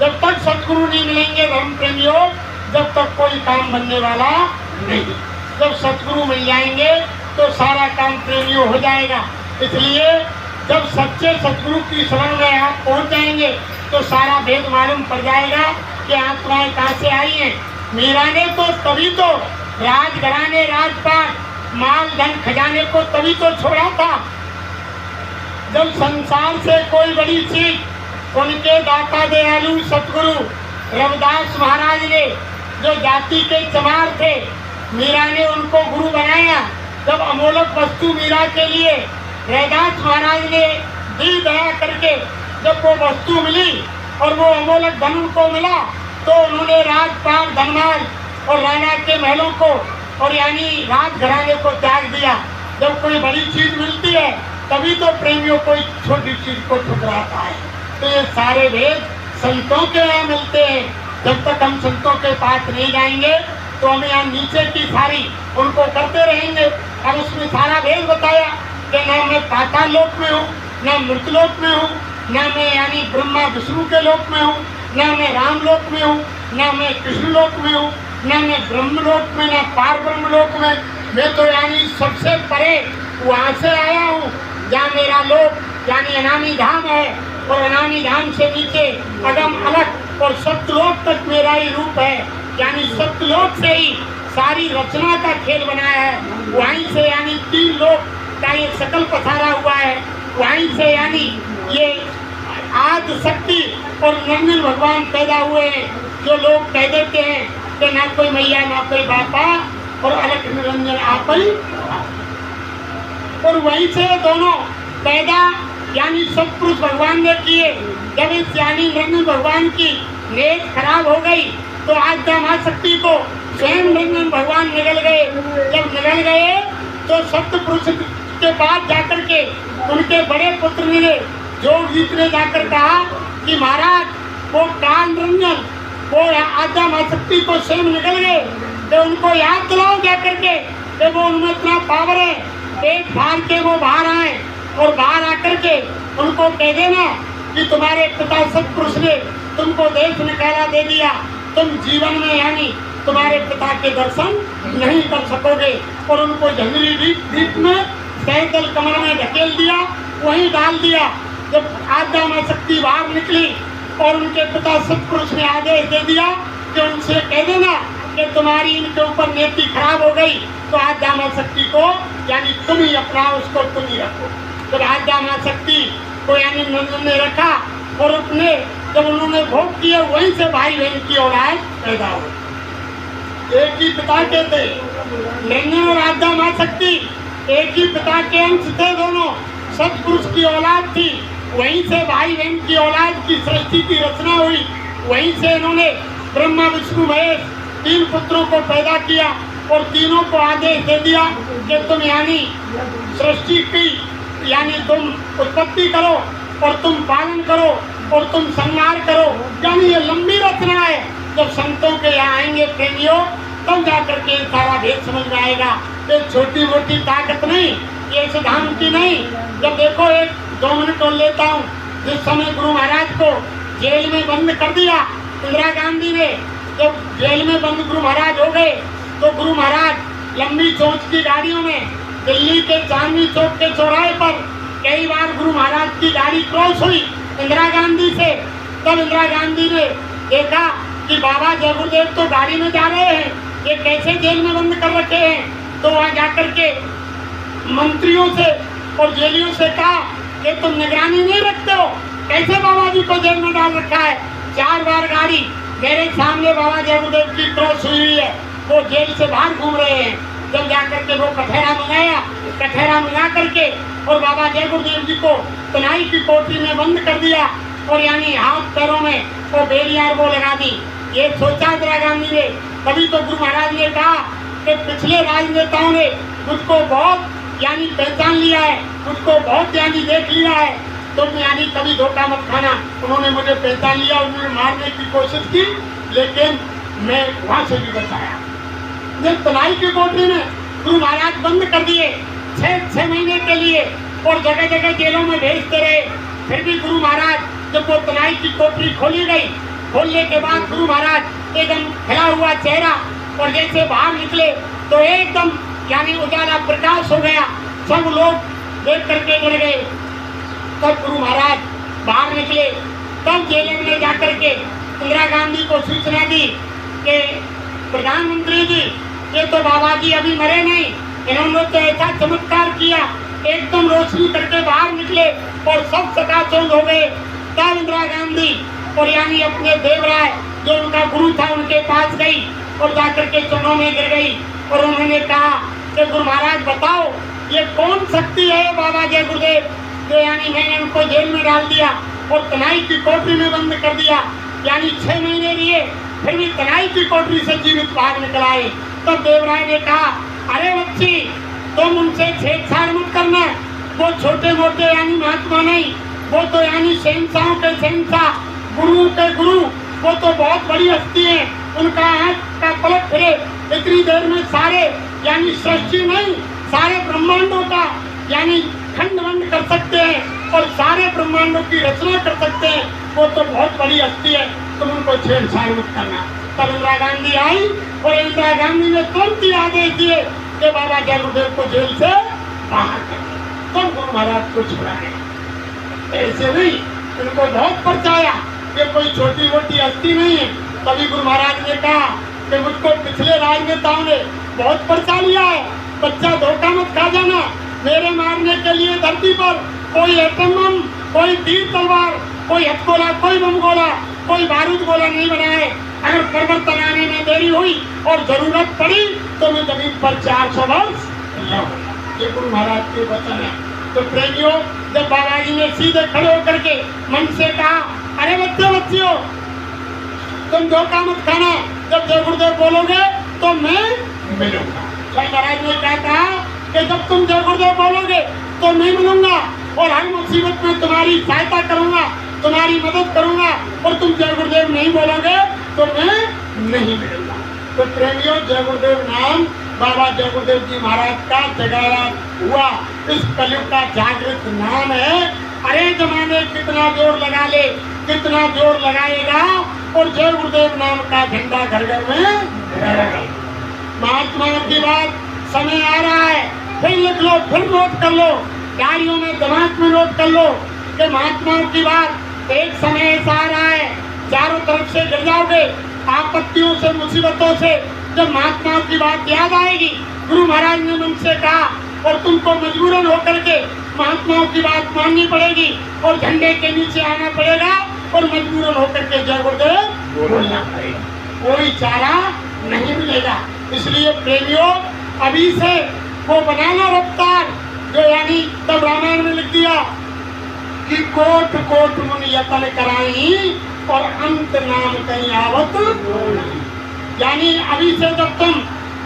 जब तक सतगुरु नहीं मिलेंगे धर्म प्रेमियों, जब तक कोई काम बनने वाला नहीं। जब सतगुरु मिल जाएंगे तो सारा काम प्रेमियों हो जाएगा। इसलिए जब सच्चे सतगुरु की शरण में आप पहुंच जाएंगे तो सारा भेद मालूम पड़ जाएगा कि आत्माएं कहाँ से आई हैं। मीरा ने तो तभी तो राजघराने, राजपाट, माल धन खजाने को तभी तो छोड़ा था जब संसार से कोई बड़ी चीज उनके दाता दयालु सतगुरु रविदास महाराज ने, जो जाति के चमार थे, मीरा ने उनको गुरु बनाया। जब अमोलक वस्तु मीरा के लिए रविदास महाराज ने दी दया करके जब वो वस्तु मिली और वो अमोलक धन उनको मिला, तो उन्होंने राजपाट, धनमाल और राणा के महलों को और यानी राजघराने को त्याग दिया जब कोई बड़ी चीज मिलती है तभी तो प्रेमियों कोई छोटी चीज को ठुकराता है। तो ये सारे भेद संतों के यहाँ मिलते हैं। जब तक हम संतों के पास नहीं जाएंगे तो हम यहाँ नीचे की सारी उनको करते रहेंगे। अब उसमें सारा भेद बताया कि ना मैं पाताल लोक में हूँ, ना मृतलोक में हूँ, ना मैं यानी ब्रह्मा विष्णु के लोक में हूँ, ना मैं राम लोक में हूँ, ना मैं कृष्ण लोक में हूँ, ना मैं ब्रह्म लोक में, ना पार ब्रह्म लोक में। मैं तो यानी सबसे परे वहाँ से आया हूँ जहाँ मेरा लोक यानी अनामी धाम है, और अनामी धाम से नीचे अगम अलग और सत्यलोक तक मेरा ही रूप है। यानी सत्यलोक से ही सारी रचना का खेल बनाया है। वहीं से यानी 3 लोक का ये सकल पसारा हुआ है। वहीं से यानी ये आदि शक्ति और निरंजन भगवान पैदा हुए हैं। जो लोग कह देते हैं कि ना कोई मैया ना कोई बापा और अलग निरंजन आप ही, और वहीं से दोनों पैदा यानी सतपुरुष भगवान ने किए। जब इस यानी निरंजन भगवान की नेत खराब हो गई तो आज महाशक्ति को स्वयं निरंजन भगवान निकल गए। जब निकल गए तो सतपुरुष के पास जाकर के उनके बड़े पुत्र ने जोगजीत ने जाकर कहा कि महाराज वो काल निरंजन वो आद्या महाशक्ति को स्वयं निकल गए, तो उनको याद दिलाओ जाकर के कि वो उनमें इतना पावर है, पेट फाड़ के वो बाहर आए और बाहर आकर के उनको कह देना कि तुम्हारे पिता सतपुरुष ने तुमको देश निकाला दे दिया, तुम जीवन में यानी तुम्हारे पिता के दर्शन नहीं कर सकोगे। और उनको जंगली द्वीप में सहजल कमल में ढकेल दिया, वहीं डाल दिया। जब आद्या महाशक्ति बाहर निकली और उनके पिता सतपुरुष ने आदेश दे दिया कि उनसे कह देना कि तुम्हारी इनके ऊपर नीति खराब हो गई, तो आद्या महाशक्ति को यानी तुम ही अपनाओ, उसको तुम ही रखो। जब आद्या महाशक्ति को यानी निरंजन ने रखा और अपने जब उन्होंने भोग किए वहीं से भाई बहन की औलाद पैदा हुई। एक ही पिता के थे निरंजन और आद्या महाशक्ति, एक ही पिता के अंश थे दोनों, सतपुरुष की औलाद थी। वहीं से भाई बहन की औलाद की सृष्टि की रचना हुई। वहीं से इन्होंने ब्रह्मा विष्णु महेश 3 पुत्रों को पैदा किया और तीनों को आदेश दे दिया कि तुम यानी सृष्टि की यानी तुम उत्पत्ति करो और तुम पालन करो और तुम संहार करो। यानी ये लंबी रचना है। जब संतों के यहाँ आएंगे प्रेमियों तब जाकर के सारा भेद समझ में आएगा। ये छोटी मोटी ताकत नहीं, ये सिद्धांत की नहीं। जब देखो 1-2 मिनट और लेता हूँ, जिस समय गुरु महाराज को जेल में बंद कर दिया इंदिरा गांधी ने, जब जेल में बंद गुरु महाराज हो गए तो गुरु महाराज लंबी चोंच की गाड़ियों में दिल्ली के चांदनी चौक के चौराहे पर कई बार गुरु महाराज की गाड़ी क्रॉस हुई इंदिरा गांधी से। तब इंदिरा गांधी ने देखा कि बाबा जय गुरुदेव तो गाड़ी में जा रहे हैं, ये कैसे जेल में बंद कर रखे हैं। तो वहाँ जाकर के मंत्रियों से और जेलियों से कहा कि तुम निगरानी नहीं रखते हो, कैसे बाबा जी को जेल में डाल रखा है। 4 बार गाड़ी मेरे सामने बाबा जय गुरुदेव की क्रॉस हुई है, वो जेल से बाहर घूम रहे हैं। जब जाकर के वो कठहरा मंगाया, कठहरा मंगा करके और बाबा जय गुरुदेव जी को तनाई की कोठरी में बंद कर दिया और यानी हाथ पैरों में वो बेड़ियां वो लगा दी। ये सोचा इंदिरा गांधी ने। तभी तो गुरु महाराज ने कहा कि पिछले राजनेताओं ने मुझको बहुत यानी पहचान लिया है, मुझको बहुत यानी देख लिया है, तुम यानी कभी धोखा मत खाना। उन्होंने मुझे पहचान लिया, उन्होंने मारने की कोशिश की लेकिन मैं वहाँ से भी बचाया। जब तनाई की कोठरी में गुरु महाराज बंद कर दिए 6 महीने के लिए और जगह जगह जेलों में भेजते रहे, फिर भी गुरु महाराज जब वो तनाई की कोठरी खोली गई, खोलने के बाद गुरु महाराज एकदम खिला हुआ चेहरा और जैसे बाहर निकले तो एकदम यानी उजाला प्रकाश हो गया। सब लोग देख करके डर गए। तब गुरु महाराज बाहर निकले, तब जेल में जाकर के इंदिरा गांधी को सूचना दी कि प्रधानमंत्री जी ये तो बाबा जी अभी मरे नहीं, इन्होंने तो ऐसा चमत्कार किया, एकदम रोशनी करके बाहर निकले और सब चकाचौंध हो गए। तब इंदिरा गांधी और यानी अपने देवराय जो उनका गुरु था उनके पास गई और जाकर के चरणों में गिर गई और उन्होंने कहा कि गुरु महाराज बताओ ये कौन शक्ति है बाबा जय गुरुदेव जो यानी मैंने उनको जेल में डाल दिया और तनाई की कोठरी में बंद कर दिया, यानी 6 महीने लिए फिर भी तनाई की कोठरी से जीवित बाहर निकल आए। तब देवराय ने कहा अरे बच्ची तुम उनसे छेड़छाड़ मत करना। वो छोटे मोटे यानी महात्मा नहीं, वो तो यानी शहंशाहों के शहंशाह, गुरु के गुरु, वो तो बहुत बड़ी हस्ती है। उनका आँख का पलक फिरे इतनी देर में सारे यानी सृष्टि नहीं, सारे ब्रह्मांडों का यानी खंड वंड कर सकते हैं और सारे ब्रह्मांडों की रचना कर सकते हैं। वो तो बहुत बड़ी हस्ती है, तुम उनको छेड़छाड़ मत करना। तब इंदिरा गांधी आई और इंदिरा गांधी ने तुरंत ही आदेश दिए कि बाबा जय गुरुदेव को जेल से बाहर कर दो, तुम गुरु महाराज को छुड़ाए। ऐसे नहीं, इनको बहुत परचाया, ये कोई छोटी मोटी हस्ती नहीं है। तभी गुरु महाराज ने कहा कि मुझको पिछले राजनेताओं ने बहुत परचा लिया है, बच्चा धोखा मत खा जाना। मेरे मारने के लिए धरती पर कोई एटम बम, कोई तीर तलवार, कोई हथगोला, कोई बम गोला, कोई बारूद गोला नहीं बना है। अगर परिवर्तन आने में देरी हुई और जरूरत पड़ी तो मैं जमीन पर 400 वर्ष रहूंगा। ये गुरु महाराज के वचन है। तो प्रेमियों, जब बाबा जी ने सीधे खड़े होकर के मन से कहा, अरे बच्चे बच्चियों तुम धोखा मत खाना, जब जय गुरुदेव बोलोगे तो मैं मिलूंगा। महाराज ने क्या कहा कि जब तुम जय गुरुदेव बोलोगे तो मैं मिलूंगा और हर मुसीबत में तुम्हारी सहायता करूंगा, तुम्हारी मदद करूंगा, और तुम जय गुरुदेव नहीं बोलोगे तो मैं नहीं मिलूंगा। तो प्रेमियों, जय गुरुदेव नाम बाबा जय गुरुदेव जी महाराज का जगाया हुआ इस कलयुग का जागृत नाम है। अरे जमाने कितना जोर लगा ले, कितना जोर लगाएगा और जय गुरुदेव नाम का झंडा घर घर में रहेगा। महात्माओं की बात समय आ रहा है, फिर लिख लो, फिर नोट कर लो, डायरियों में दिमाग में नोट कर लो कि महात्माओं की बात एक समय ऐसा आ रहा है, चारों तरफ से गिर जाओगे आपत्तियों से, मुसीबतों से। जब महात्माओं की बात याद आएगी, गुरु महाराज ने मन से कहा, और तुमको मजबूरन होकर के महात्माओं की बात माननी पड़ेगी और झंडे के नीचे आना पड़ेगा और मजबूरन होकर के जय गुरुदेव बोलना पड़ेगा, कोई चारा नहीं मिलेगा। इसलिए प्रेमियों, अभी से वो बनाना रफ्तार जो यानी तब रामायण में लिख दिया कि कोट कोट मुनि यतन कराई और अंत नाम कहीं आवत, यानी अभी से जब तुम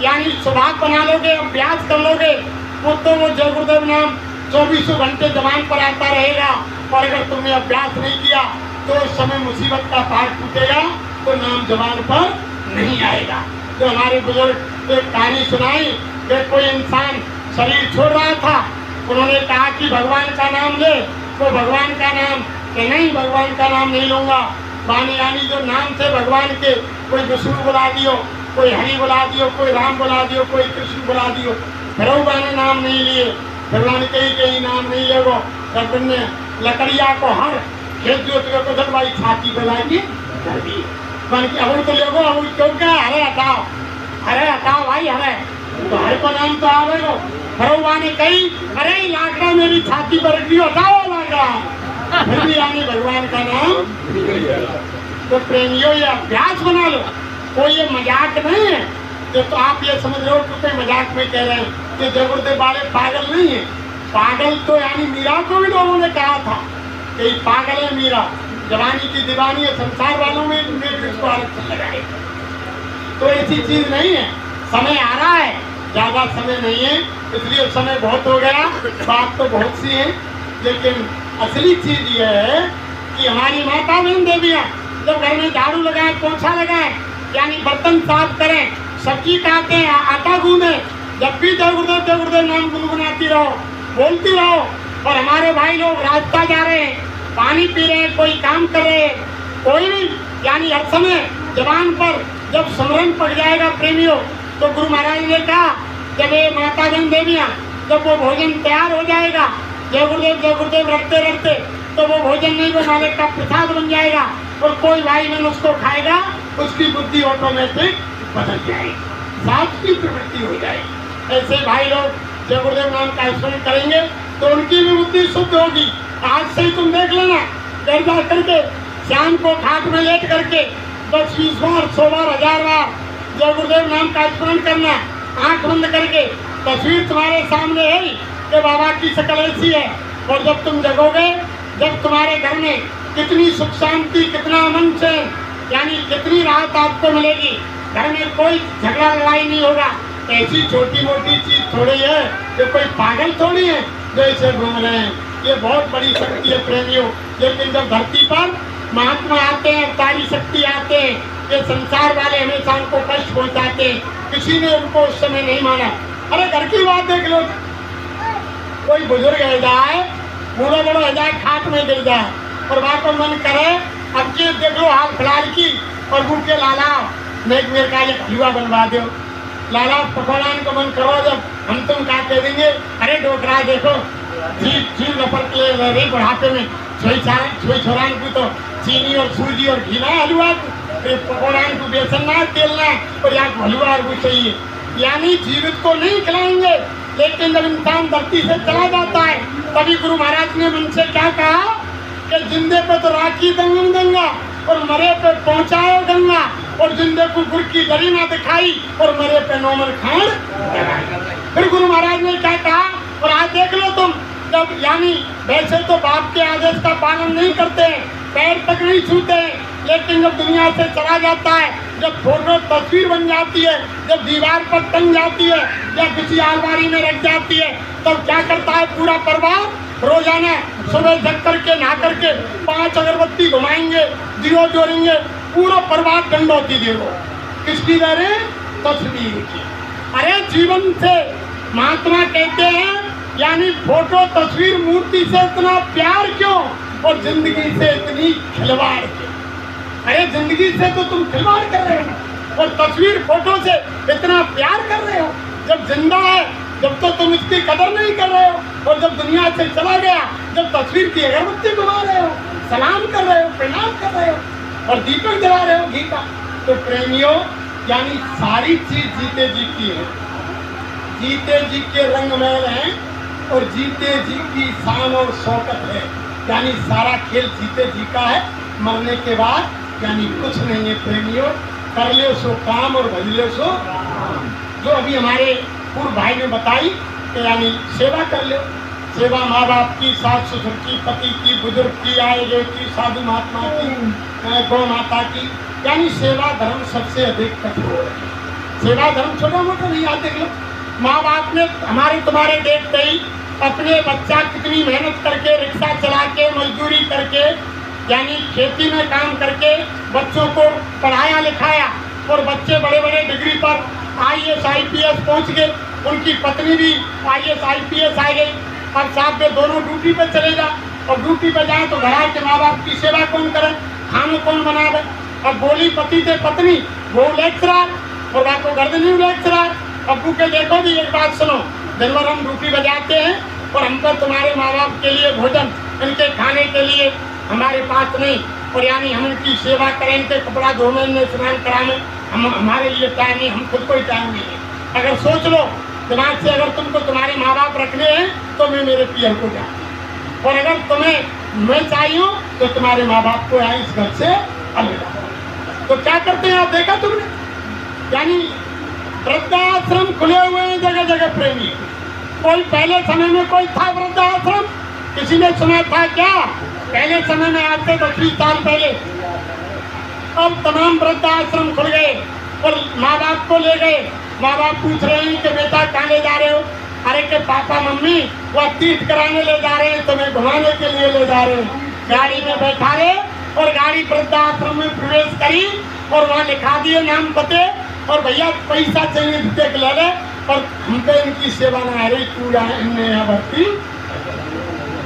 यानी स्वभाव बना लोगे, अभ्यास कर लोगे, वो तो वो जय गुरुदेव नाम 24 घंटे जबान पर आता रहेगा। और अगर तुमने अभ्यास नहीं किया तो उस समय मुसीबत का पहाड़ टूटेगा तो नाम जबान पर नहीं आएगा। जो हमारे बुजुर्ग एक कहानी सुनाई कि कोई इंसान शरीर छोड़ रहा था, उन्होंने कहा कि भगवान का नाम ले, तो भगवान का नाम कि नहीं, भगवान का नाम नहीं लूंगा। बानी यानी जो नाम थे भगवान के, कोई विष्णु बुला दियो, कोई हरि बुला दियो, कोई राम बुला दियो, कोई कृष्ण बुला दियो, फिर ने नाम नहीं लिए। फिर कहीं नाम नहीं ले वो, तब ने लकड़िया को हर खेत जोत को भाई छाती बनाएगी कर दी बन के। अब तो लोगो अब क्यों क्या, अरे हटाओ भाई, हरे तो हर को नाम तो आवेगो। फरुआ ने कही, अरे लाकड़ा मेरी छाती पर रख दियो, हटाओ लाकड़ा, फिर भी यानी भगवान का नाम। तो प्रेमियों, ये अभ्यास बना लो, कोई ये मजाक नहीं है। तो आप ये समझ लो कि मजाक में कह रहे हैं कि जय गुरुदेव वाले पागल नहीं है। पागल तो यानी मीरा को भी लोगों ने कहा था कि पागल है मीरा, जवानी की दीवानी है, संसार वालों में इसको आरक्षण लगाए। तो ऐसी चीज नहीं है, समय आ रहा है, ज्यादा समय नहीं है, इसलिए समय बहुत हो गया, बात तो बहुत सी है। लेकिन असली चीज ये है कि हमारी माता बहन देवियाँ जब घर में झाड़ू लगाए, पोछा लगाए, यानी बर्तन साफ करें, सब्जी काटे, आटा गूंदे, जब भी जय गुरुदेव नाम गुनगुनाती रहो, बोलती रहो। और हमारे भाई लोग रास्ता जा रहे हैं, पानी पी रहे हैं, कोई काम कर रहे हैं, कोई भी यानी हर समय जबान पर जब स्मरण पड़ जाएगा प्रेमियों, तो गुरु महाराज ने कहा जब ये माता बहन देवियाँ जब वो भोजन तैयार हो जाएगा, जय गुरुदेव रखते रखते, तो वो भोजन नहीं बनाने का प्रसाद बन जाएगा और कोई भाई बहन उसको खाएगा, उसकी बुद्धि ऑटोमेटिक बदल जाएगी, साथ की प्रवृत्ति हो जाएगी। ऐसे भाई लोग जय गुरुदेव नाम का स्मरण करेंगे तो उनकी भी बुद्धि शुद्ध होगी। आज से ही तुम देख लेना, घर जा करके शाम को खाट में लेट करके 10-20 बार, 100 बार, 1000 बार जय गुरुदेव नाम का स्मरण करना, आंख बंद करके। तस्वीर तुम्हारे सामने है कि बाबा की शक्ल ऐसी है। और जब तुम जगोगे, जब तुम्हारे घर में कितनी सुख शांति, कितना अमन चैन, यानी कितनी राहत आपको मिलेगी, घर में कोई झगड़ा लड़ाई नहीं होगा। ऐसी छोटी मोटी चीज थोड़ी है ये कोई पागल थोड़ी है जो ऐसे घूम रहे हैं। ये बहुत बड़ी शक्ति है प्रेमियों। लेकिन जब धरती पर महात्मा आते हैं, अवतारी शक्ति आते हैं, ये संसार वाले हमेशा उनको कष्ट पहुंचाते हैं। किसी ने उनको उस समय नहीं माना। अरे घर की बात देख लो, कोई बुजुर्ग है जाए, बूढ़ा बड़ा है जाए, खाट में गिर जाए और बात को मन करे, अब की देख लो हाल फिलहाल की, और भूखे लाला मेरे का एक हलवा बनवा दो, लाला पकौड़ान को मन करो, जब हम तुम क्या कह देंगे, अरे डोकरा देखो जीव लपट ले रही बुढ़ापे में, छोई छोरान को तो चीनी और सूजी और घी ना हलवा, पकौड़ान को बेसन ना तेल ना, और यहाँ हलवा और वो चाहिए। यानी जीवित को नहीं खिलाएंगे, लेकिन जब इंसान धरती से चला जाता है तभी गुरु महाराज ने मन से क्या कहा कि जिंदे पे तो राखी दंगन गंगा और मरे पे पहुंचाए गंगा, और जिंदे को गुर की दरी ना दिखाई और मरे पे नौमन खान। फिर गुरु महाराज ने क्या कहा, और आज देख लो तुम, जब यानी वैसे तो बाप के आदेश का पालन नहीं करते हैं, पैर तक नहीं छूते हैं, लेकिन जब दुनिया से चला जाता है, जब फोटो तस्वीर बन जाती है, जब दीवार पर टंग जाती है या किसी अलमारी में रख जाती है, तब क्या करता है पूरा परिवार, रोजाना सुबह जग करके नहा करके 5 अगरबत्ती घुमाएंगे, दियो जोड़ेंगे, पूरा परिवार दंडौती देवो। किसकी दे रहे? तस्वीर की। अरे जीवन से महात्मा कहते हैं, यानी फोटो तस्वीर मूर्ति से इतना प्यार क्यों, और जिंदगी से इतनी खिलवाड़ क्यों? अरे जिंदगी से तो तुम खिलवाड़ कर रहे हो, और तस्वीर फोटो से इतना प्यार कर रहे हो। जब जिंदा है जब तो तुम इसकी कदर नहीं कर रहे हो, और जब दुनिया से चला गया, जब तस्वीर की अगरबत्ती घुमा रहे हो, सलाम कर रहे हो, प्रणाम कर रहे हो, और दीपक जला रहे हो घी का। तो प्रेमियों, यानी सारी चीज जीते जी की है, जीते जी के रंग महल है, और जीते जी की शान और शौकत है। यानी सारा खेल जीते जी का है, मरने के बाद यानी कुछ नहीं है प्रेमियों। कर ले सो काम और भज ले सो राम। जो अभी हमारे पूर्व भाई ने बताई कि यानी सेवा कर लो, सेवा माँ बाप की, सास ससुर की, पति की, बुजुर्ग की, आए गए की, साधु महात्मा की, गौ माता की, यानी सेवा धर्म सबसे अधिक कठोर है। सेवा धर्म छोटा मोटा नहीं आते। माँ बाप ने हमारे तुम्हारे देखते ही अपने बच्चा कितनी मेहनत करके, रिक्शा चला के, मजदूरी करके, यानी खेती में काम करके बच्चों को पढ़ाया लिखाया, और बच्चे बड़े बड़े डिग्री पर IAS IPS पहुंच गए, उनकी पत्नी भी IAS IPS आ गई। अब साहब वे दोनों ड्यूटी पे चले जा, और ड्यूटी पे जाए तो घर के माँ बाप की सेवा कौन करे, खाना कौन बनावे। अब बोली पति से पत्नी, वो लेक्चरर और बाप को गर्द नहीं लेक्चरर। अब्बू के देखो भी एक बात सुनो, दिन भर हम ड्यूटी बजाते हैं, और हम पर तुम्हारे माँ बाप के लिए भोजन, इनके खाने के लिए हमारे पास नहीं, और यानी हम इनकी सेवा करें, इनके कपड़ा धोने, इन्हें स्नान कराने, हमारे लिए टाइम नहीं, हम खुद को ही टाइम नहीं है। अगर सोच लो दिमाग से, अगर तुमको तुम्हारे माँ बाप रखने हैं तो मैं मेरे पियर को जा, और अगर तुम्हें मैं चाहिए तो तुम्हारे माँ बाप को यहाँ इस घर से अलग। तो क्या करते हैं आप देखा तुमने, यानी वृद्धाश्रम खुले हुए हैं जगह जगह प्रेमी। कोई पहले समय में कोई था वृद्धाश्रम, किसी ने सुना था क्या? पहले समय में आज से 20 साल पहले अब तमाम वृद्धाश्रम खुल गए, और माँ बाप को ले गए। माँ बाप पूछ रहे हैं कि बेटा कहाँ ले जा रहे हो? अरे के पापा मम्मी वो तीर्थ कराने ले जा रहे हैं, तुम्हें घुमाने के लिए ले जा रहे हैं। गाड़ी में बैठा रहे, और गाड़ी वृद्धाश्रम में प्रवेश करी, और वहाँ लिखा दिए नाम पते, और भैया पैसा चाहिए देख ले ले, और हम पे इनकी सेवा न आ रही, तू इनने यहाँ भर्ती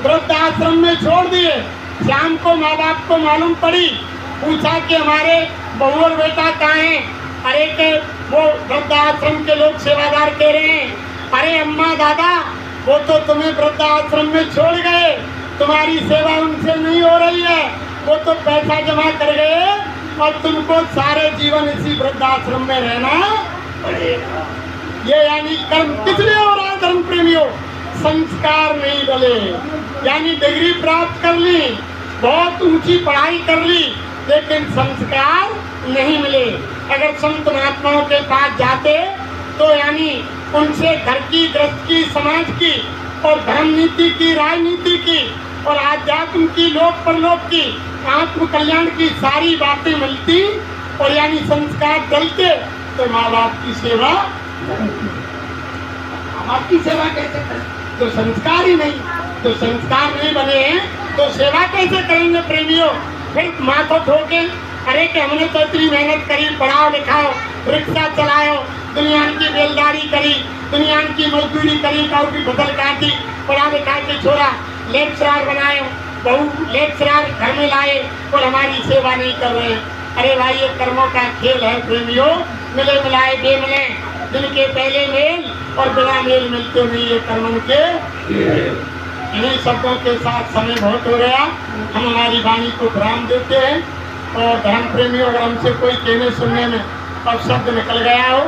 वृद्धाश्रम में छोड़ दिए। शाम को माँ बाप को मालूम पड़ी, पूछा कि हमारे बहू और बेटा कहाँ हैं? अरे के वो वृद्धाश्रम के लोग सेवादार कह रहे हैं, अरे अम्मा दादा वो तो तुम्हें वृद्धाश्रम में छोड़ गए, तुम्हारी सेवा उनसे नहीं हो रही है, वो तो पैसा जमा कर गए, और तुमको सारे जीवन इसी वृद्धाश्रम में रहना पड़ेगा। ये यानी कर्म किस लिए हो रहा है धर्म प्रेमियों? संस्कार नहीं डले, यानी डिग्री प्राप्त कर ली, बहुत ऊंची पढ़ाई कर ली, लेकिन संस्कार नहीं मिले। अगर संत महात्माओं के पास जाते तो यानी उनसे घर की, गृहस्थ की, समाज की, और धर्म नीति की, राजनीति की, और आध्यात्म की, लोक परलोक की, आत्म कल्याण की सारी बातें मिलती, और यानी संस्कार डलते तो माँ बाप की सेवा। आपकी सेवा कैसे करें? तो संस्कार ही नहीं, तो संस्कार नहीं बने हैं तो सेवा कैसे करेंगे प्रेमियों? फिर माथा ठोके, अरे कि हमने तो इतनी मेहनत करी, पढ़ाओ लिखाओ, रिक्शा चलाओ, दुनिया की बेलदारी करी, दुनिया की मजदूरी करी, काऊ की फसल काटी, पढ़ा लिखा के छोरा लेक्चरार बनाए, बहू लेक्चरार घर में लाए और हमारी सेवा नहीं कर रहे हैं। अरे भाई ये कर्मों का खेल है प्रेमियों, मिले मिलाए बेमिले, जिनके पहले मेल और बिना मेल मिलते नहीं, ये कर्मों के। इन्हीं शब्दों के साथ समय बहुत हो गया, हम हमारी वाणी को विराम देते हैं। और धर्म प्रेमियों, अगर हमसे कोई कहने सुनने में अब शब्द निकल गया हो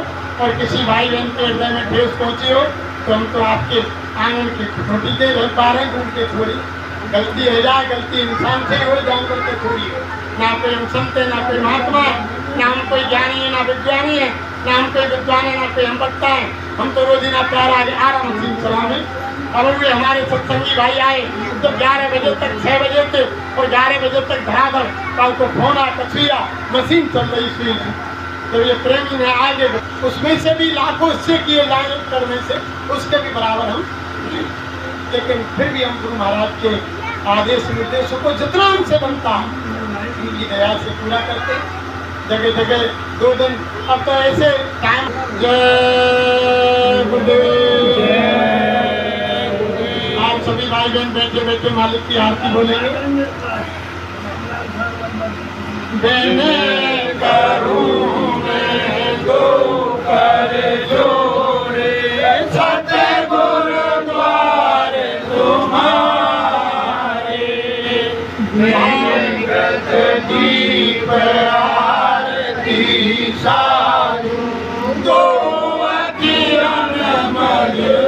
और किसी भाई बहन के हृदय में ठेस पहुंची हो तो हम तो आपके आंगन की छोटी दे रह पा रहे हैं, उनके थोड़ी गलती हो जाए, गलती इंसान से हो, जानवर से थोड़ी हो। ना कोई हम संत है, ना कोई महात्मा है, ना हम कोई ज्ञानी है, ना विज्ञानी है, ना हम कोई विद्वान है, ना कोई हम वक्ता है। हम तो रोजीना प्यार आ रहा मसीन चलाने। अब वे हमारे सत्संगी भाई आए तो 11 बजे तक 6 बजे थे और 11 बजे तक धराधर कल को फोन आ कछुआ मशीन चल रही थी। तो ये प्रेमी ने आगे उसमें से भी लाखों से किए जाने करने से उसके भी बराबर हम, लेकिन फिर भी हम गुरु महाराज के आदेश निर्देशों को जितना हमसे बनता है उनकी दया से पूरा करते। जगह जगह 2 दिन अब तो ऐसे टाइम। जय गुरुदेव। आप सभी भाई बहन बैठे बैठे मालिक की आरती बोलेंगे। बेने करूं मैं दो कर जोड़े, सतगुरु द्वार तुम्हारे, भगत दीप आरती साधु, दो किरण मलधारे,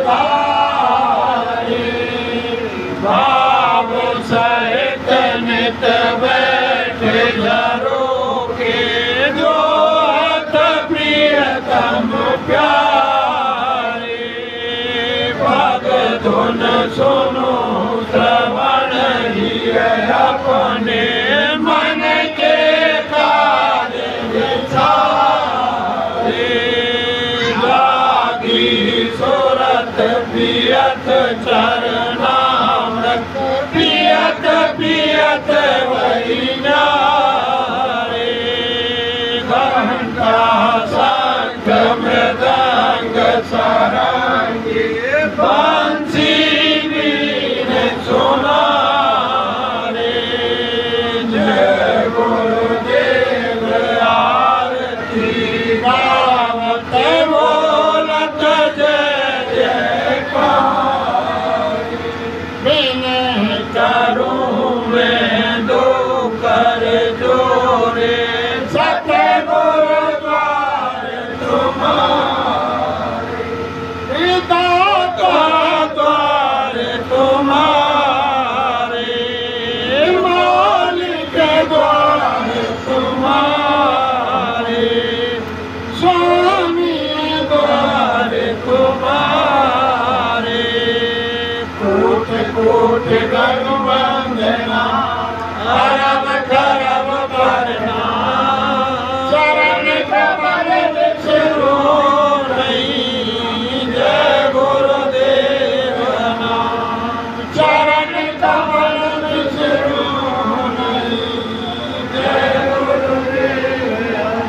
भाव सहित नित बैठे झरोके, जो हत प्रियतम प्यारे, भगत धुन सुनो श्रवण ही अपने मन के कार्य विचारे, जागी सुरत पियत चरणामृत, पियत पियत वही नारे, घंटा शंख मृदंग सारंगी, बंसी बीन सुनारे, जय गुरुदेव आरती गावत बोलत जय जयकार, बिन करूं मैं दो कर जोड़े, सतगुरु द्वार तुम्हारे, दाता द्वार तुम्हारे, मालिक द्वार तुम्हारे, स्वामी द्वार तुम्हारे, कोट कोट गण वंदना, अरब खरब करना, चरण कमल बिसरो नहीं, जय गुरुदेव नाम, चरण कमल बिसरो नहीं, जय गुरुदेव नाम।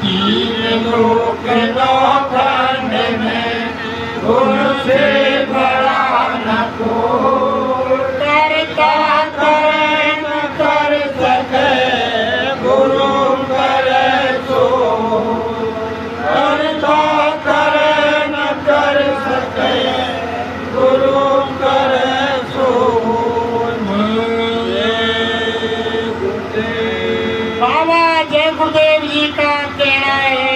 3 लोक 9 खंड में गुरु से बड़ा न कोई, करता करे न कर सके, गुरु करे सो, करता करे न कर सके, गुरु करे सो। बाबा जय गुरुदेव जी का कहना है,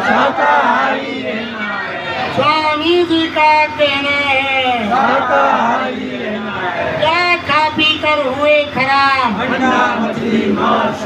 शाकाहारी रहना है, स्वामी जी का कहना है, शाकाहारी रहना है, क्या खा पी कर हुए खराब, अंडा मछली मांस,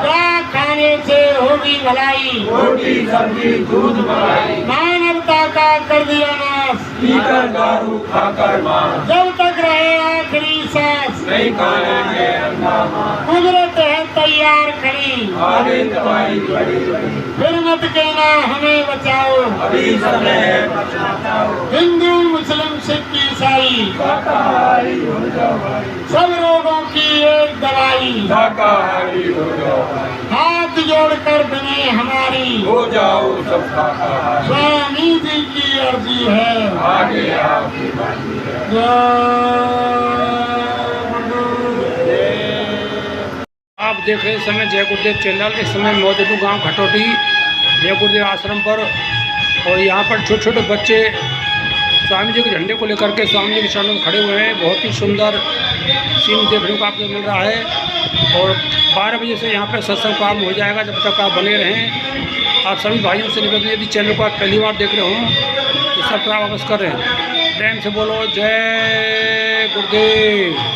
क्या खाने से होगी भलाई, रोटी सब्जी दूध मलाई, मानवता का कर दिया नाश, पीकर दारू खाकर मांस, जब तक रहे आखिरी सांस, नहीं खाएंगे अंडा मांस, कुदरत है तैयार खड़ी, आगे तुम्हारी बड़ी बड़ी, फिर मत कहना हमें बचाओ, अभी समय है बचाओ, हिंदू मुस्लिम सिख ईसाई शाकाहारी हो जाओ भाई, सब रोगों की एक दवाई, शाकाहारी हो जाओ भाई, हाथ जोड़कर बने हमारी, हो जाओ सब शाकाहारी, स्वामी जी की अर्जी है, आगे आपकी बारी है। आप देख रहे हैं इस समय जय गुरुदेव चैनल। इस समय मौजूद हूँ गाँव घटोटी जय गुरुदेव आश्रम पर, और यहाँ पर छोटे छोटे बच्चे स्वामी जी के झंडे को लेकर के स्वामी जी के चरणों में खड़े हुए हैं। बहुत ही सुंदर सीन देखने को आपको मिल रहा है। और 12 बजे से यहाँ पर सत्संग प्रारंभ हो जाएगा। जब तक आप बने रहें। आप सभी भाइयों से निवेदन, यदि चैनल को आप पहली बार देख रहे हो तो सब्सक्राइब वापस कर रहे हैं। प्रेम से बोलो जय गुरुदेव।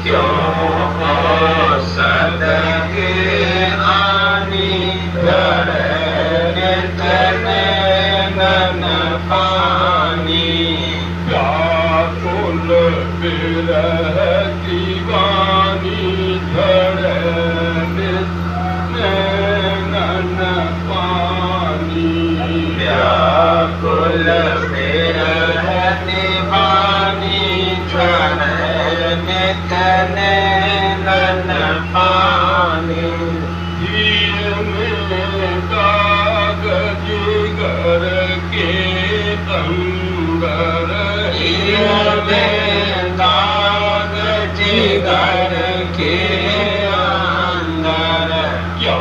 क्यों कागज घर के अंदर कागज घर के अंदर क्या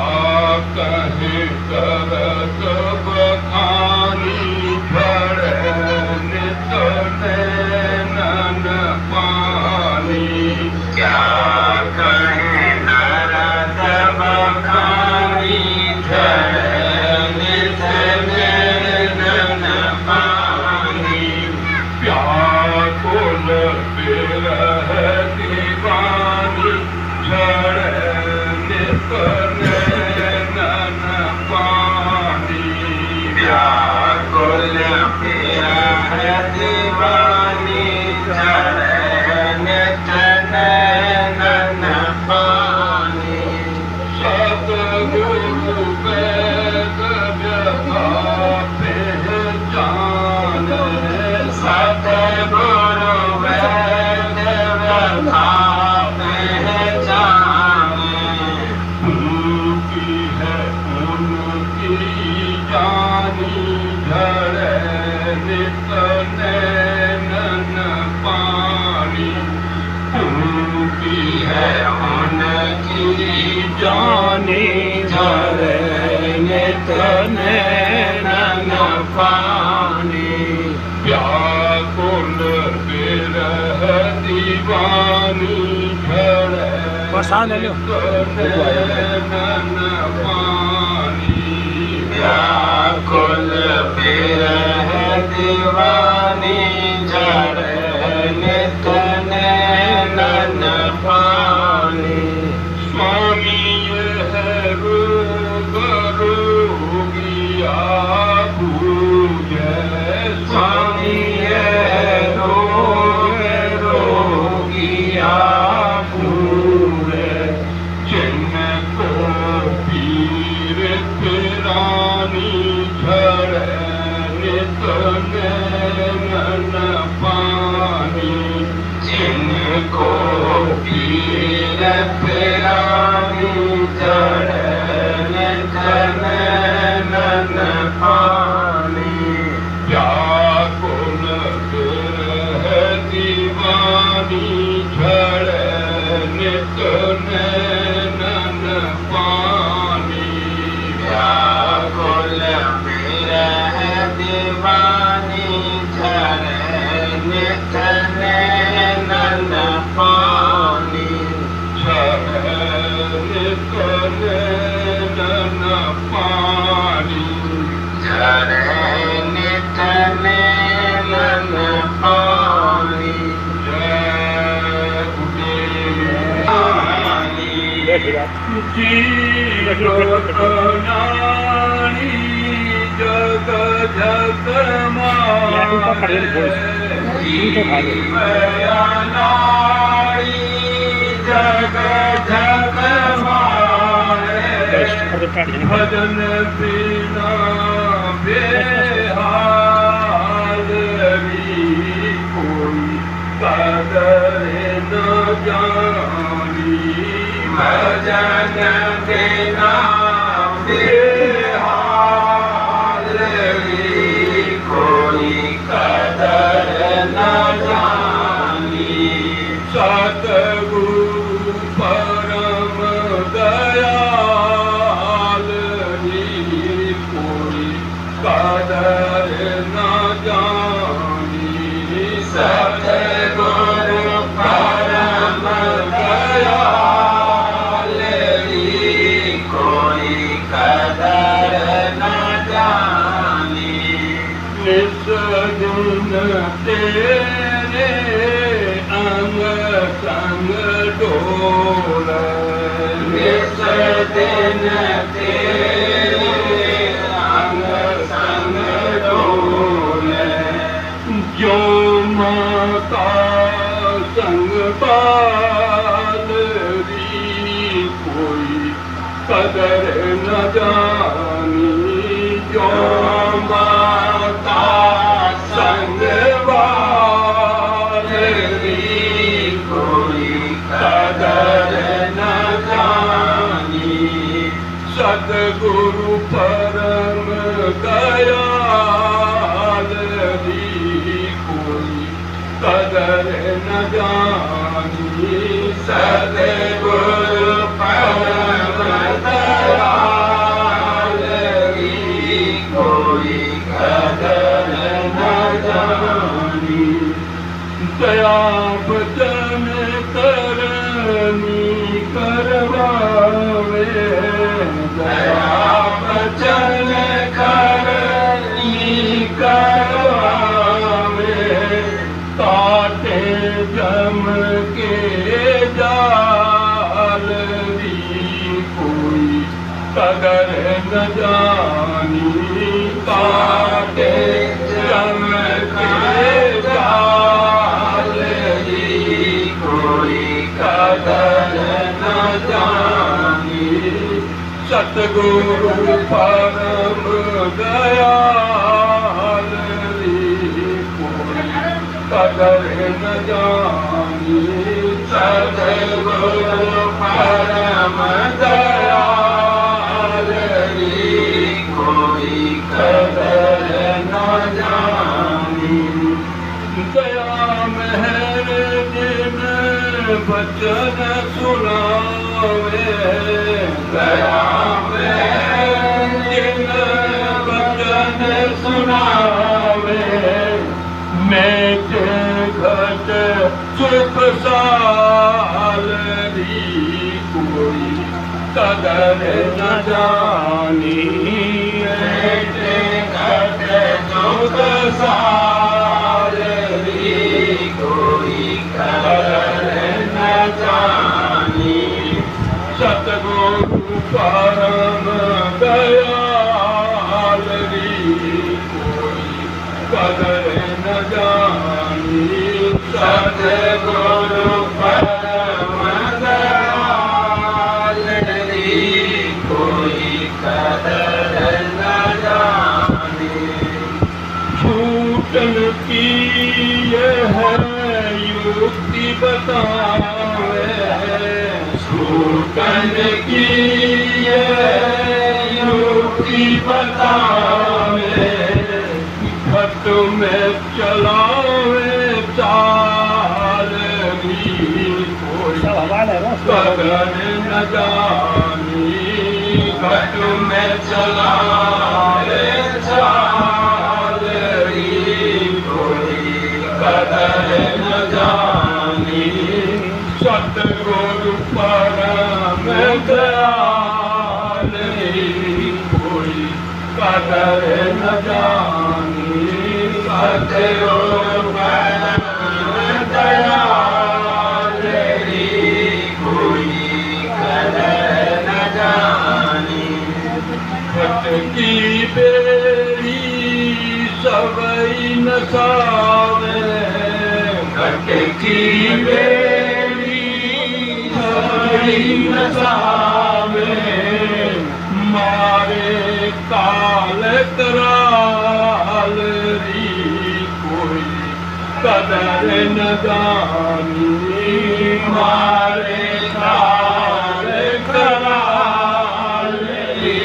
कहे करत बखानी झड़े नित नैनन पानी क्या कहे नरद बखानी झड़े नित नैनन पानी व्याकुल बिरह दीवानी झड़े नित नैनन पानी व्याकुल बिरह दीवानी झड़े नित नैनन पानी सतगुरु वेद पहचान सतगुरु वेद पहचान उनकी है उनकी जानी झड़े नित नैनन पानी उनकी है उनकी जानी झड़े नित नैनन पानी व्याकुल बिरह दीवानी झड़े बस आ ले लो नैनन पानी व्याकुल बिरह दीवानी झड़े नित नैनन पानी स्वामी यह रोगिया पूजै स्वामी यह रोगिया पूजै जिनको पीर पिरानी झड़े नित नैनन पानी जिनको पीर पिरानी झड़े नित नैनन पानी व्याकुल बिरह दीवानी झड़े नित नैनन पानी व्याकुल बिरह दीवानी झड़े नित नैनन पानी झड़े नित नैनन पानी झड़े नित नैनन पानी जीवनानी जग जग जीवनानी जग जग भजन बिना बेहाल कोई कदर न जानी भजन बिना बेहाल कोई कदर न जानी सतगुरु परम दयाल कोई कदर न जानी सतगुरु परम दयाल कोई कदर न जानी निस दिन तेरे अंग संग डोल निस दिन तेरे अंग संग डोल जो माता संग बालरी कोई कदर न जानी जो माता संग बालरी कोई कदर न जानी सतगुरु परम दयाल री कोई कदर न जानी सतगुरु परम दयाल री कोई कदर न जानी दया बचन करनी करवावे दया बचन करनी करवावे काटे जम के जाल दी कोई कदर न जानी काटे जम के जाल दी कोई कदर न जानी सतगुरु परम दयाल री कोई कदर न जानी सतगुरु परम दयाल री कोई कदर न जानी दया मेहर जिन बचन सुनावे दया मेहर जिन बचन सुनावे मैं के घट सुख साल री कोई कदर न जानी मैं के घट सुख साल री कोई कदर न जानी सतगुरु परम दयाल री कोई कदर न जानी सतगुरु परम दयाल री कोई कदर न जानी छूटन की यह युक्ति बतावे छूटन की यह युक्ति बतावे घट में चलावे चाल भी कोई कदर न जानी घट में चलावे चाल भी कोई कदर न जानी सतगुरु परम दयाल री कोई कदर न जानी सतगुरु परम दयाल री कोई कदर न जानी घट की बेड़ी सबई न सावे घट की बेड़ी सबई न सावे मारे काल कराल री कोई कदर न जानी मारे काल कराल री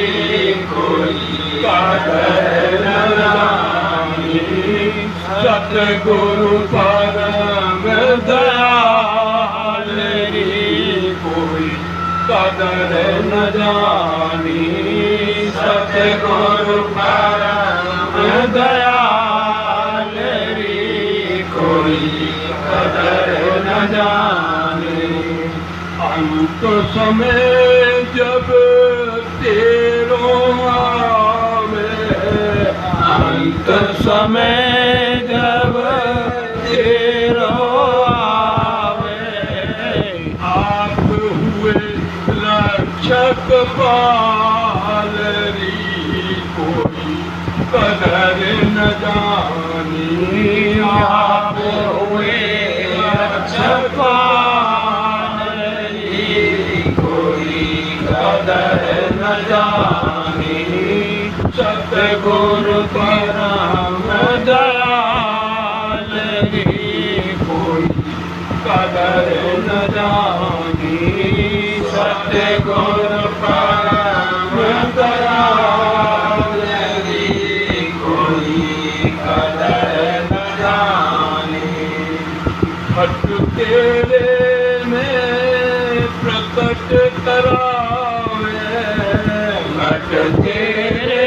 कोई कदर न जानी सतगुरु परम दयाल री कोई कदर न जानी सतगुरु परम दयाल री कोई कदर न जानी अंत समय जब तेरो आवे अंत समय जब तेरो आवे आप हुए रक्षक पाल री कोई कदर न जानी आप हुए रक्षक पाल री कोई कदर न जानी सतगुरु परम दयाल री कोई कदर न जानी सतगुरु परम दयालरी कोई कदर न जाने। हट तेरे में प्रकट करावे, हट तेरे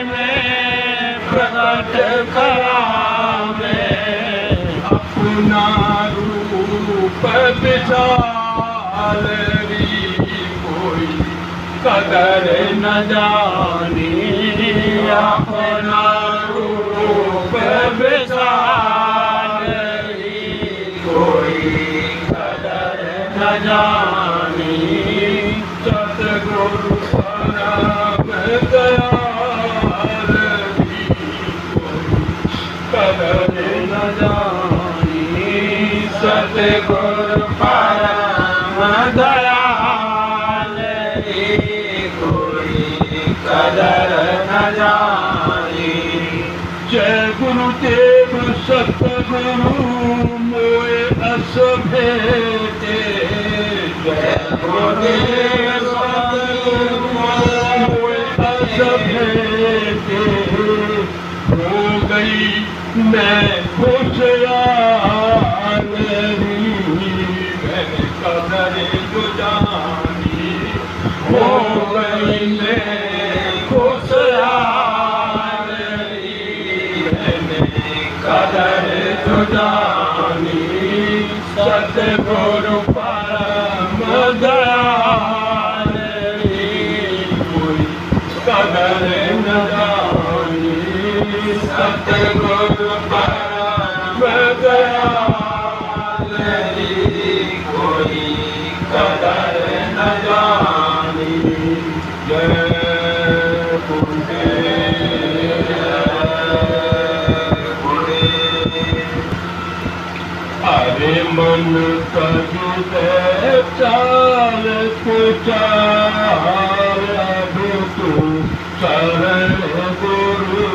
में प्रकट करावे, अपना रूप विशालरी कोई कदर न जाने। अपना रूप विशालरी कोई कदर न जाने। सतगुरु परम दयालरी कोई कदर न जाने। सतगुरु परम दयालरी कोई कदर न जाने। जय गुरुदेव सतगुरु मोए अस भेटे। जय गुरुदेव सतगुरु मोए अस भेटे। हो गई मैं खुशहाली, मैंने कदर जो जानी। हो गई मैं खुशहाली, मैंने कदर जो जानी। सतगुरु परम दयालरी कोई कदर न जाने। सतगुरु परम दयालरी कोई कदर न जाने। जय गुरुदेव अरे मन तजु दे चाल कुचाल। अब तू शरण गुरु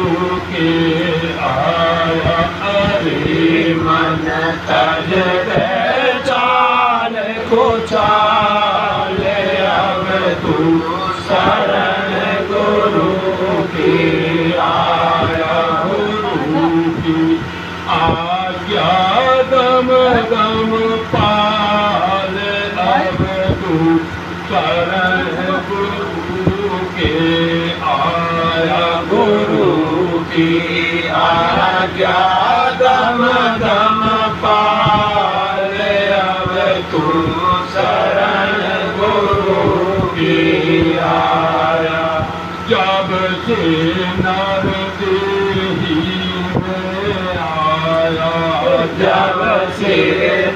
के आया। अरे मन तज दे चाल कुचाल। अब तू शरण गुरु के आया। गुरु की आज्ञा दम दम पाल। अब तू शरण गुरु के आया। गुरु की आज्ञा दम दम पाल। अब तू शरण गुरु के आया। जब से नर देही में आया। जब से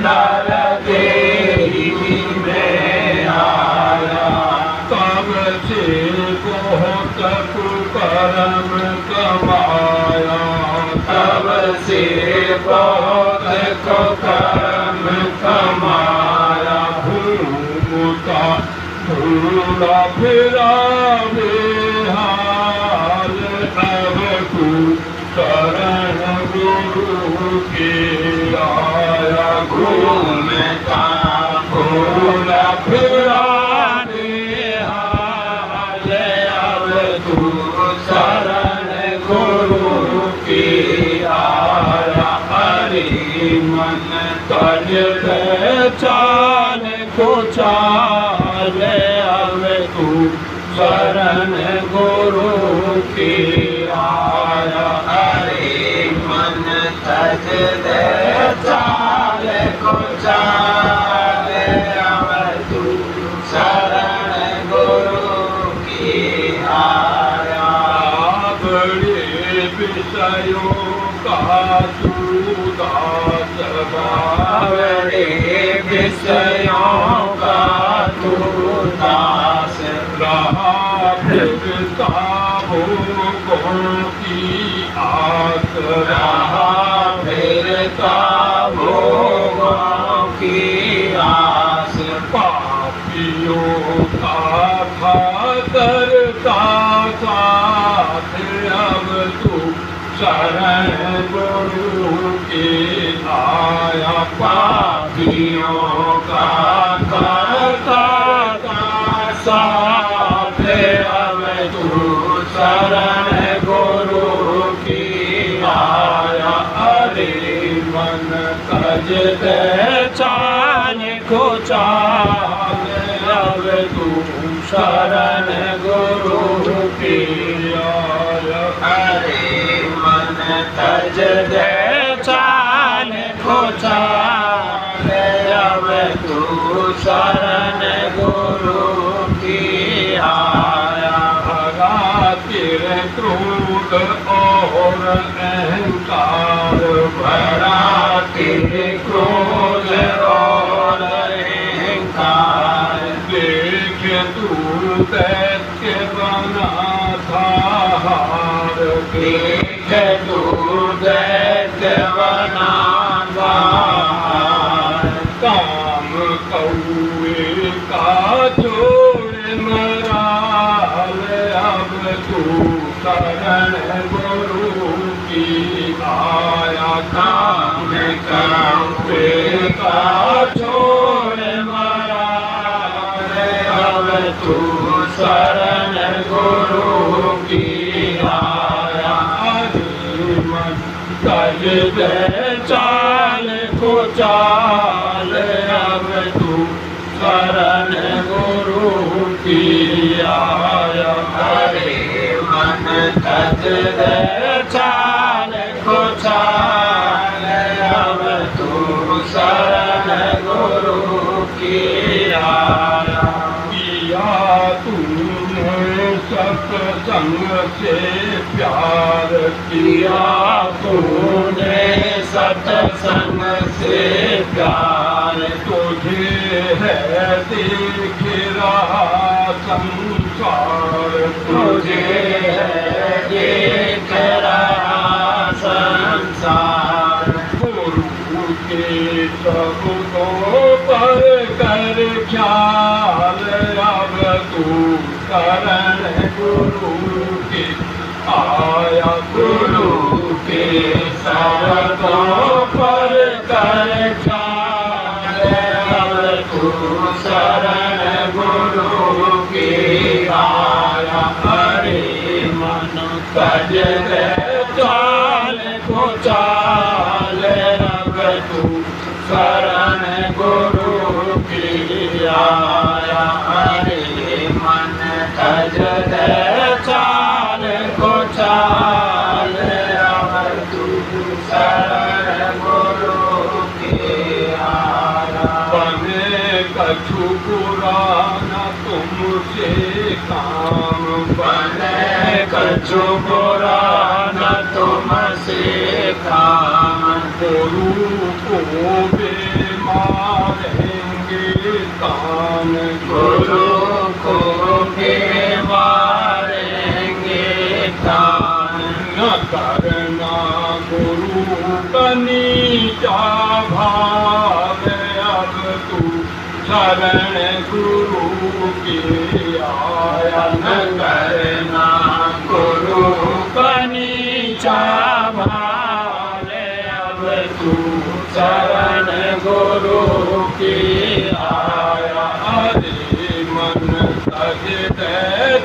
नर देही में आया। तब से बहुत कुकर्म कमाया। तब से बहुत कुकर्म कमाया। घूमता घूरा फिरा बेहाल। अब तू शरण गुरु के आया। घूमता घूरा फिरा बेहाल। अब तू शरण गुरु के आया। हरि मन तज दे चाल कुचाल। अब तू शरण गुरु के आया। हरि मन तज दे चाल कुचाल। अब तू शरण गुरु के आया। बड़े विषयों का तू दास। बड़े विषयों का तू दास। रहा फिरता भोगों की आस। रहा फिरता भोगों की आस। पापियों का करता साथ। अब तू शरण गुरु के आया। पापियों का करता साथ। अब तू शरण गुरु की आया। अरे मन तज दे चाल को चाल, अब तू शरण गुरु की आया। अरे मन तज दे चाल को चाल, अब तू शरण गुरु की आया। भगा तेरे क्रोध और अहंकार, भरा तेरे क्रोध और अहंकार, देख तू दैत्य बना था हार, देख तू दैत्य बना था हार। काम कौए का जोड़ मराल, अब तू शरण गुरु की आया। काम कौए का जोड़ मराल, अब तू शरण गुरु की आया। अरे मन तज दे चाल को चाल, अब तू शरण गुरु की आया। अरे मन तज दे चाल को चाल, अब तू शरण गुरु की आया। किया तूने सत्संग से प्यार, किया तूने सत्संग से प्यार, तुझे है देख रहा संसार, तुझे है देख रहा संसार। गुरु के सबको पर कर ख्याल, अब तू शरण गुरु की आया। गुरु के सबको पर कर ख्याल, अब तू शरण गुरु की आया। अरे मन तज दे चाल को चाल, अब तू शरण गुरु की आया। अरे मन तज दे चाल को चाल, अब तू शरण गुरु की आया। बने कछु बुरा न तुमसे काम, बने कछु बुरा न तुमसे काम, गुरु को मारेंगे कान, गुरु को मारेंगे कान। न करना गुरु बनी जा भाव, अब तू शरण गुरु की आया। न करना गुरु बनी जा भाव, अब तू शरण गुरु की आया। अरे मन तज दे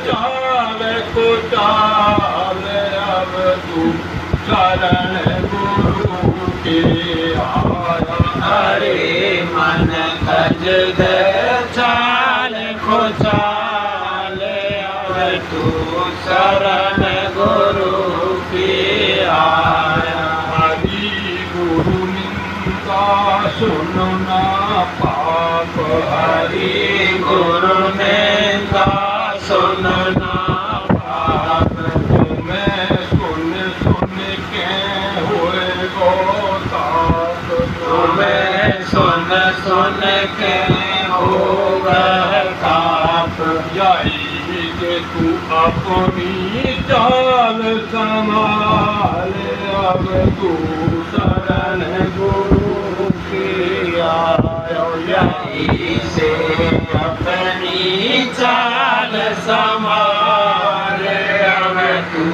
चाल को चाल, अब तू शरण गुरु की आया। अरे मन तज दे चाल को चाल, अब तू शरण गुरु की आया। हरि गुरु निंदा सुनना पाप, हरि गुरु निंदा सुनना पाप, तुम्हें सुन सुन के हुए गोताप, तुम्हें सुन सुन के हो गए ताप। यही के तू अपनी चाल संभाल, अब तू शरण गुरु की आया। यही से अपनी चाल संभाल, अब तू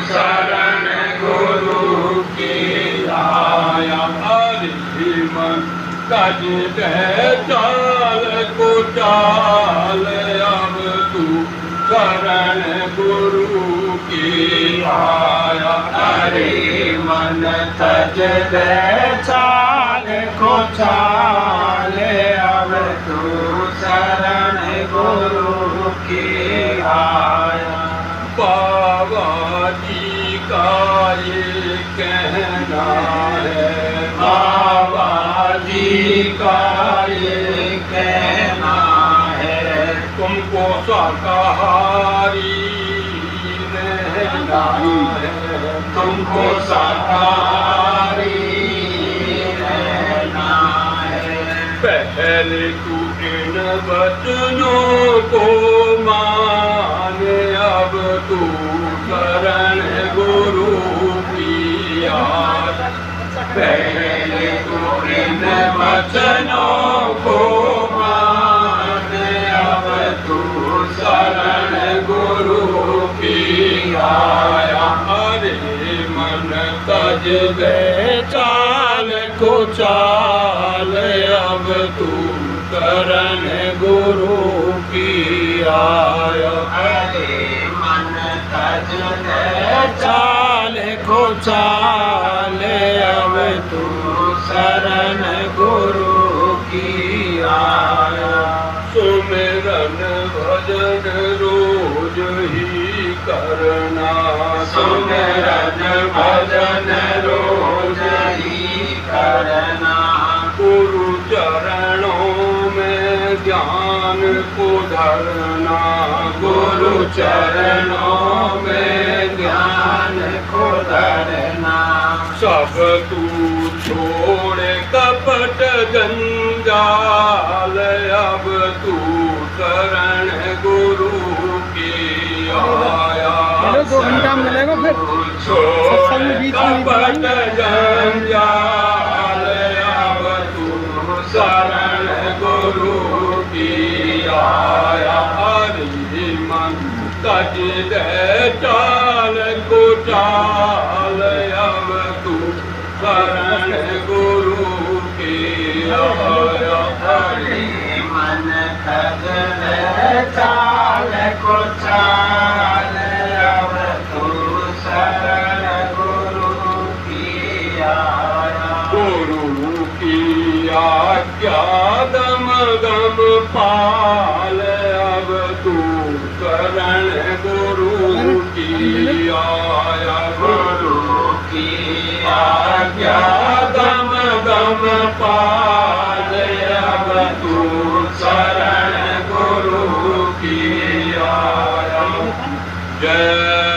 शरण गुरु की आया। हरि मन तज दे चाल को चाल, अब तू शरण गुरु गुरु की आया। अरे मन तज दे चाल को चाल, अब तू शरण गुरु की आया। बाबा जी का ये कहना है, बाबा जी का ये कहना है, तुमको शाकाहारी रहना है, तुमको शाकाहारी रहना है। पहले तू इन वचनों को मान, अब तू शरण गुरु की आया। पहले तू इन वचनों को मान, अब तू शरण गुरु की आया। अरे मन तज दे चाल को चाल, अब तू शरण गुरु की आया। अरे मन तज दे चाल को चाल, अब तू शरण गुरु की आया। सुमिरन भजन रोज ही करना, सुमिरन भजन रोज ही करना, गुरु चरणों में ज्ञान को धरना, गुरु चरणों में ज्ञान को धरना। सब तू छोड़ कपट जंजाल, अब तू शरण गुरु की आया। 2 घंटा मिलेगा फिर छोड़ सत्संग में बीच में कपट जंजाल, अब तू शरण गुरु की आया। हरि मन तज दे चाल को चाल, अब तू शरण गुरु की आया। हरि मन तज दे चाल को चाल, अब तू शरण गुरु की आया। गुरु की आज्ञा दम दम पाल, अब तू शरण गुरु की आया। गुरु की आज्ञा दम दम पाल, अब तू शरण गुरु की आया। जय